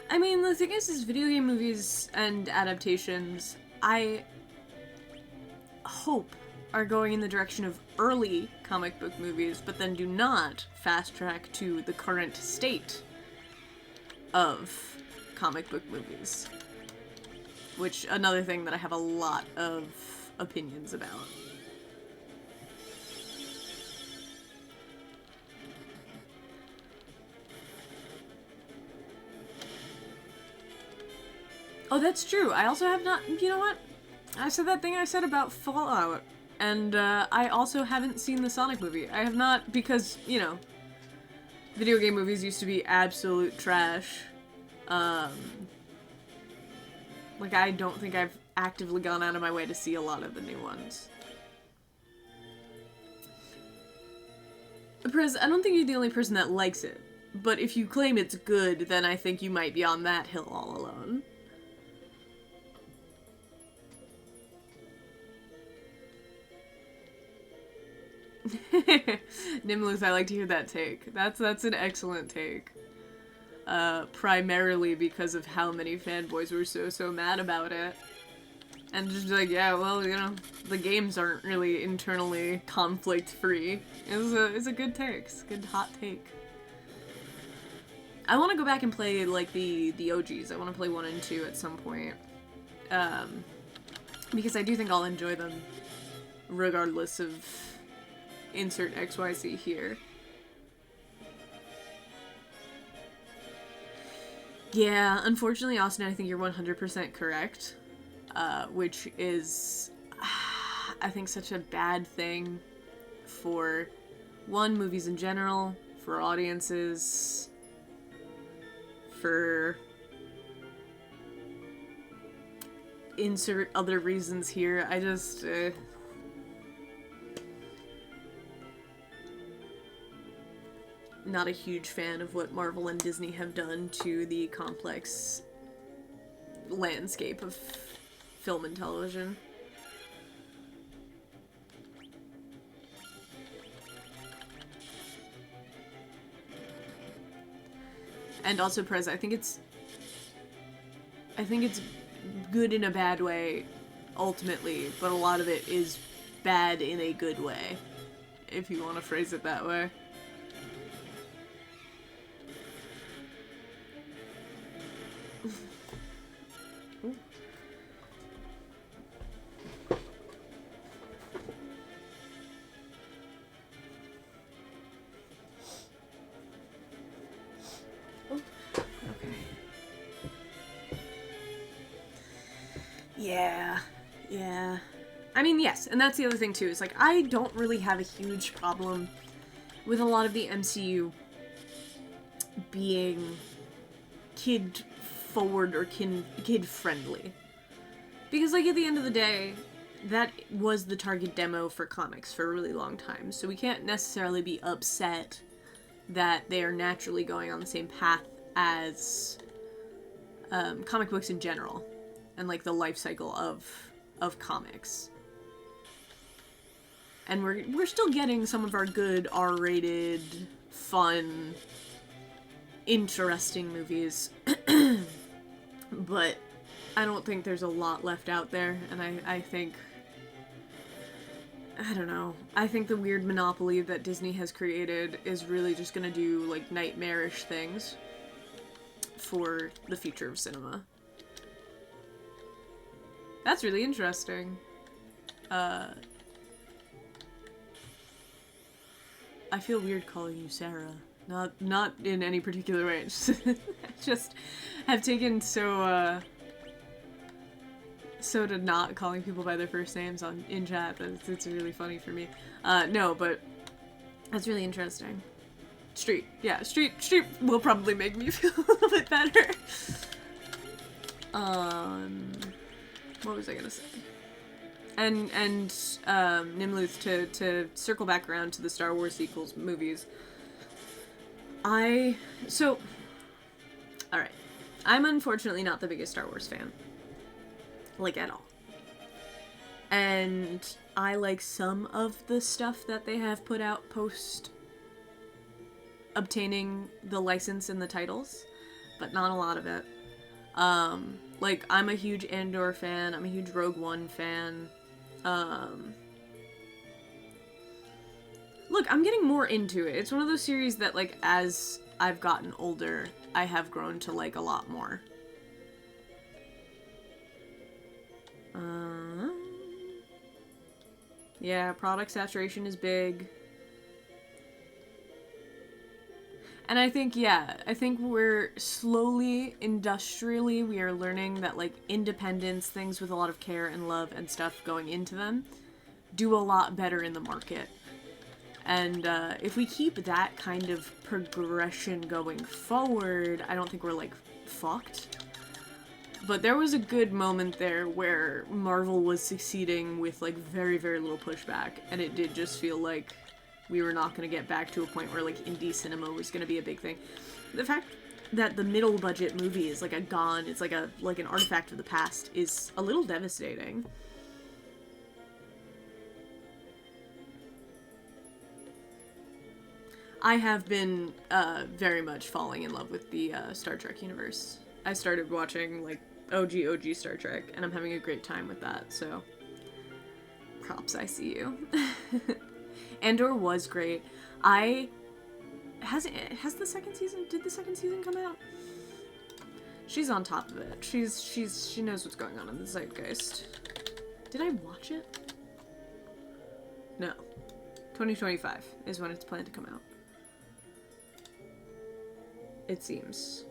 I mean, the thing is video game movies and adaptations, I hope, are going in the direction of early comic book movies, but then do not fast track to the current state of comic book movies. Which, another thing that I have a lot of opinions about. Oh, that's true. I also have not, you know what? I said that thing I said about Fallout, and I also haven't seen the Sonic movie. I have not, because, you know, video game movies used to be absolute trash. Like, I don't think I've actively gone out of my way to see a lot of the new ones. Prez, I don't think you're the only person that likes it, but if you claim it's good, then I think you might be on that hill all alone. Nimluth, I like to hear that take. That's an excellent take. Primarily because of how many fanboys were so mad about it. And just like, yeah, well, you know, the games aren't really internally conflict-free. It's a good take. It's a good hot take. I want to go back and play, like, the OGs. I want to play 1 and 2 at some point. Because I do think I'll enjoy them regardless of insert XYZ here. Yeah, unfortunately, Austin, I think you're 100% correct. Which is, I think, such a bad thing for, one, movies in general, for audiences, for insert other reasons here. I just, not a huge fan of what Marvel and Disney have done to the complex landscape of film and television. And also, Prez, I think it's good in a bad way, ultimately, but a lot of it is bad in a good way, if you want to phrase it that way. Yeah. I mean, yes, and that's the other thing, too, is, like, I don't really have a huge problem with a lot of the MCU being kid-forward or kid-friendly. Because, like, at the end of the day, that was the target demo for comics for a really long time, so we can't necessarily be upset that they are naturally going on the same path as comic books in general, and, like, the life cycle of comics. And we're still getting some of our good R-rated, fun, interesting movies. But I don't think there's a lot left out there, and I think, I don't know, I think the weird monopoly that Disney has created is really just gonna do, like, nightmarish things for the future of cinema. That's really interesting. I feel weird calling you Sarah. Not in any particular way. It's just have taken so so to not calling people by their first names in chat. It's really funny for me. No, but that's really interesting. Street. Yeah, Street will probably make me feel a little bit better. What was I gonna say? And Nimluth, to circle back around to the Star Wars sequels movies. Alright. I'm unfortunately not the biggest Star Wars fan. Like, at all. And I like some of the stuff that they have put out post obtaining the license and the titles, but not a lot of it. Like, I'm a huge Andor fan, I'm a huge Rogue One fan. Look, I'm getting more into it. It's one of those series that, like, as I've gotten older, I have grown to like a lot more. Yeah, product saturation is big. And I think, we're slowly, industrially, we are learning that, like, independence, things with a lot of care and love and stuff going into them, do a lot better in the market. And if we keep that kind of progression going forward, I don't think we're, like, fucked. But there was a good moment there where Marvel was succeeding with, like, very, very little pushback, and it did just feel like we were not going to get back to a point where, like, indie cinema was going to be a big thing. The fact that the middle budget movie is, like, it's like an artifact of the past is a little devastating. I have been very much falling in love with the Star Trek universe. I started watching, like, OG Star Trek, and I'm having a great time with that, so props, I see you. Andor was great. Has the second season, did the second season come out? She's on top of it. She knows what's going on in the zeitgeist. Did I watch it? No. 2025 is when it's planned to come out. It seems.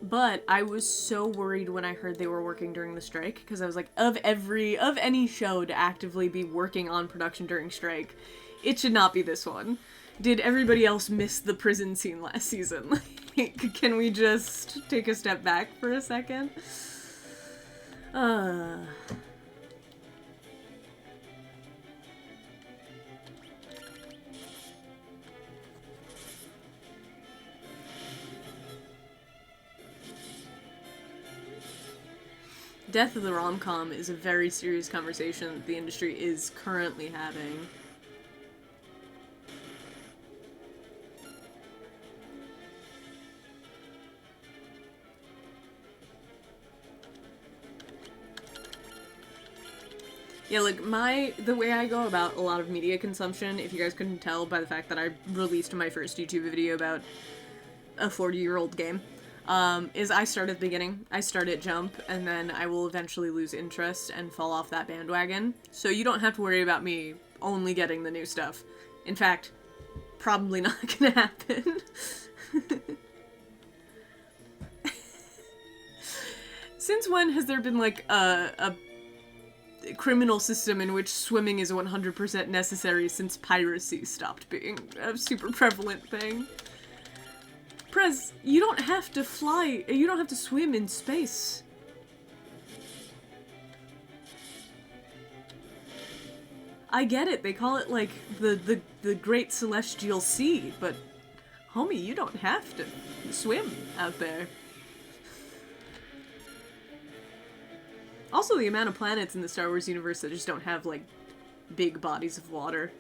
But I was so worried when I heard they were working during the strike, because I was like, of any show to actively be working on production during strike, it should not be this one. Did everybody else miss the prison scene last season? Like, can we just take a step back for a second? Death of the rom-com is a very serious conversation that the industry is currently having. Yeah, like, the way I go about a lot of media consumption, if you guys couldn't tell by the fact that I released my first YouTube video about a 40-year-old game, is I start at the beginning, I start at jump, and then I will eventually lose interest and fall off that bandwagon. So you don't have to worry about me only getting the new stuff. In fact, probably not gonna happen. Since when has there been, like, a criminal system in which swimming is 100% necessary since piracy stopped being a super prevalent thing? Prez, you don't have to fly, you don't have to swim in space. I get it, they call it, like, the Great Celestial Sea, but, homie, you don't have to swim out there. Also, the amount of planets in the Star Wars universe that just don't have, like, big bodies of water.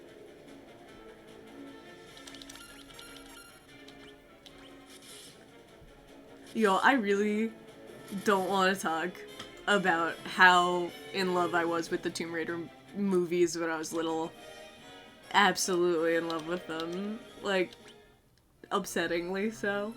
Yo, I really don't want to talk about how in love I was with the Tomb Raider movies when I was little. Absolutely in love with them. Like, upsettingly so.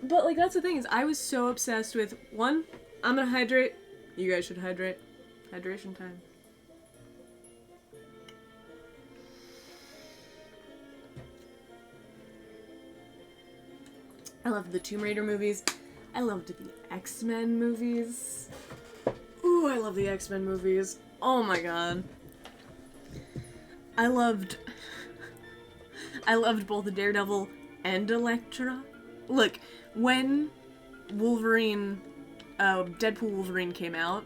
But, like, that's the thing, is I was so obsessed with, one, I'm gonna hydrate. You guys should hydrate. Hydration time. I loved the Tomb Raider movies. I loved the X-Men movies. Ooh, I love the X-Men movies. Oh my god. I loved both Daredevil and Elektra. Look, when Wolverine, Deadpool Wolverine came out,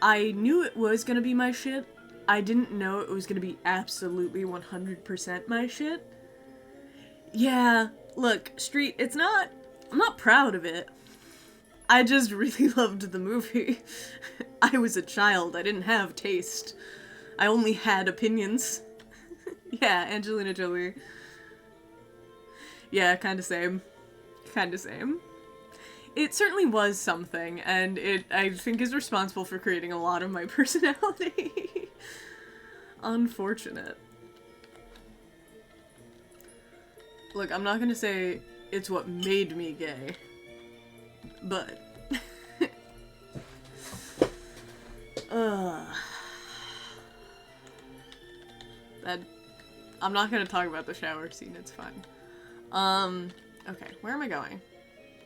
I knew it was gonna be my shit. I didn't know it was gonna be absolutely 100% my shit. Yeah, look, Street, I'm not proud of it. I just really loved the movie. I was a child, I didn't have taste. I only had opinions. Yeah, Angelina Jolie. Yeah, kinda same. Kinda same. It certainly was something, and it, I think, is responsible for creating a lot of my personality. Unfortunate. Look, I'm not gonna say it's what made me gay, but... I'm not gonna talk about the shower scene, it's fine. Okay, where am I going?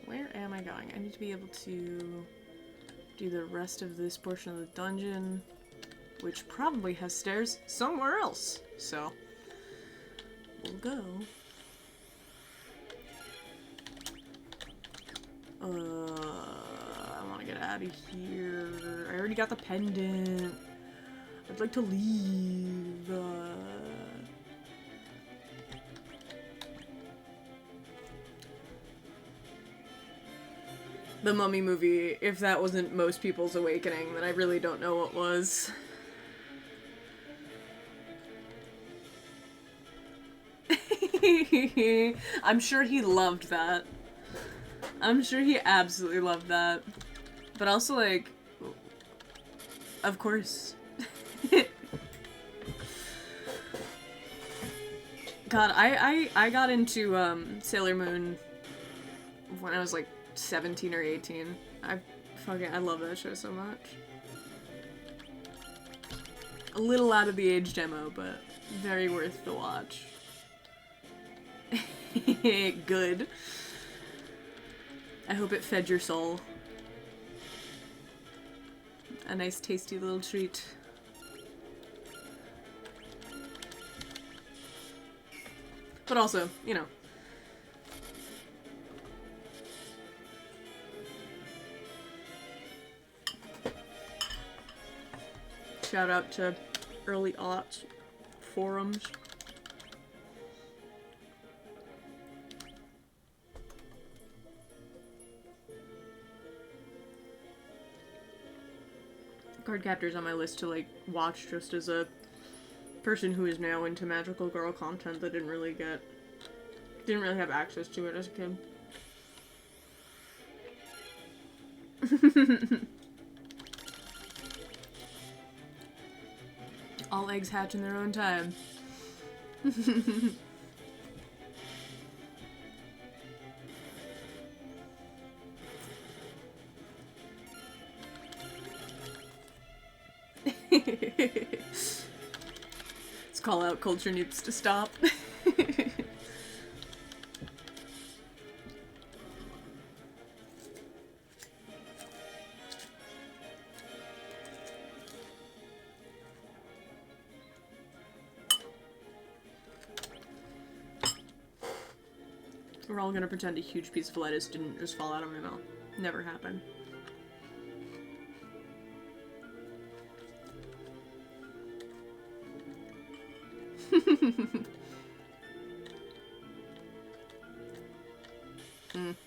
Where am I going? I need to be able to do the rest of this portion of the dungeon, which probably has stairs somewhere else, so we'll go. I want to get out of here. I already got the pendant. I'd like to leave. The Mummy movie, if that wasn't most people's awakening, then I really don't know what was. I'm sure he loved that. I'm sure he absolutely loved that. But also, like, of course. God, I got into Sailor Moon when I was like 17 or 18. I love that show so much. A little out of the age demo, but very worth the watch. Good. I hope it fed your soul. A nice tasty little treat. But also, you know. Shout out to early aughts forums. Cardcaptor's on my list to, like, watch just as a person who is now into magical girl content that didn't really have access to it as a kid. All eggs hatch in their own time. This call-out culture needs to stop. We're all gonna pretend a huge piece of lettuce didn't just fall out of my mouth. Never happened.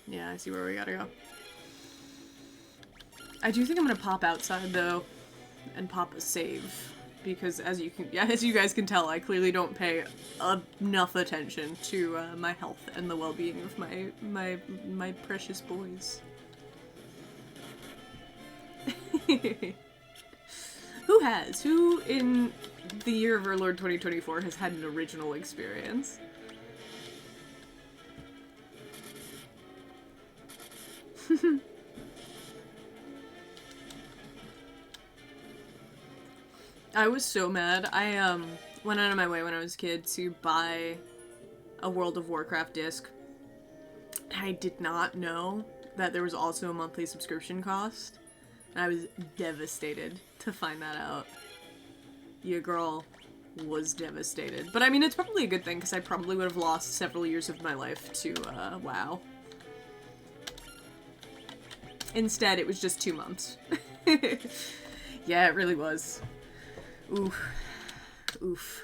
Yeah, I see where we gotta go. I do think I'm gonna pop outside though, and pop a save, because as you guys can tell, I clearly don't pay enough attention to my health and the well-being of my precious boys. Who in the year of our Lord 2024 has had an original experience? I was so mad. I went out of my way when I was a kid to buy a World of Warcraft disc. I did not know that there was also a monthly subscription cost. And I was devastated to find that out. Your girl was devastated. But I mean, it's probably a good thing, because I probably would have lost several years of my life to, WoW. Instead, it was just 2 months. Yeah, it really was. Oof. Oof.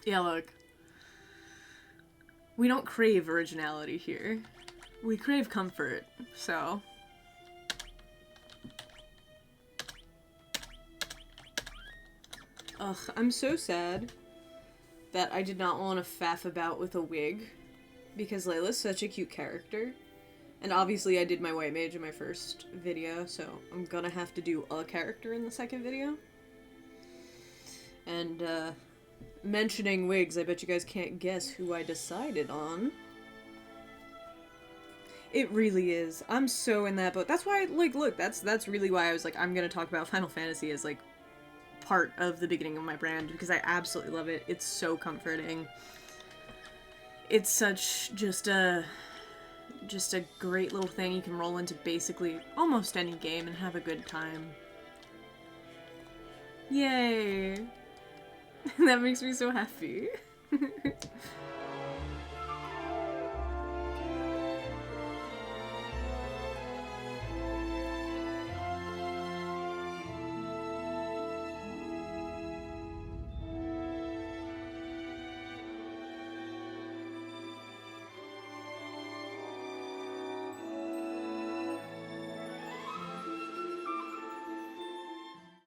Yeah, look. We don't crave originality here. We crave comfort, so... Ugh, I'm so sad that I did not want to faff about with a wig, because Layla's such a cute character. And obviously I did my white mage in my first video, so I'm gonna have to do a character in the second video. And, mentioning wigs, I bet you guys can't guess who I decided on. It really is. I'm so in that boat. That's why, like, look, that's really why I was like, I'm gonna talk about Final Fantasy as, like, part of the beginning of my brand, because I absolutely love it. It's so comforting. It's such just a great little thing you can roll into basically almost any game and have a good time. Yay! That makes me so happy.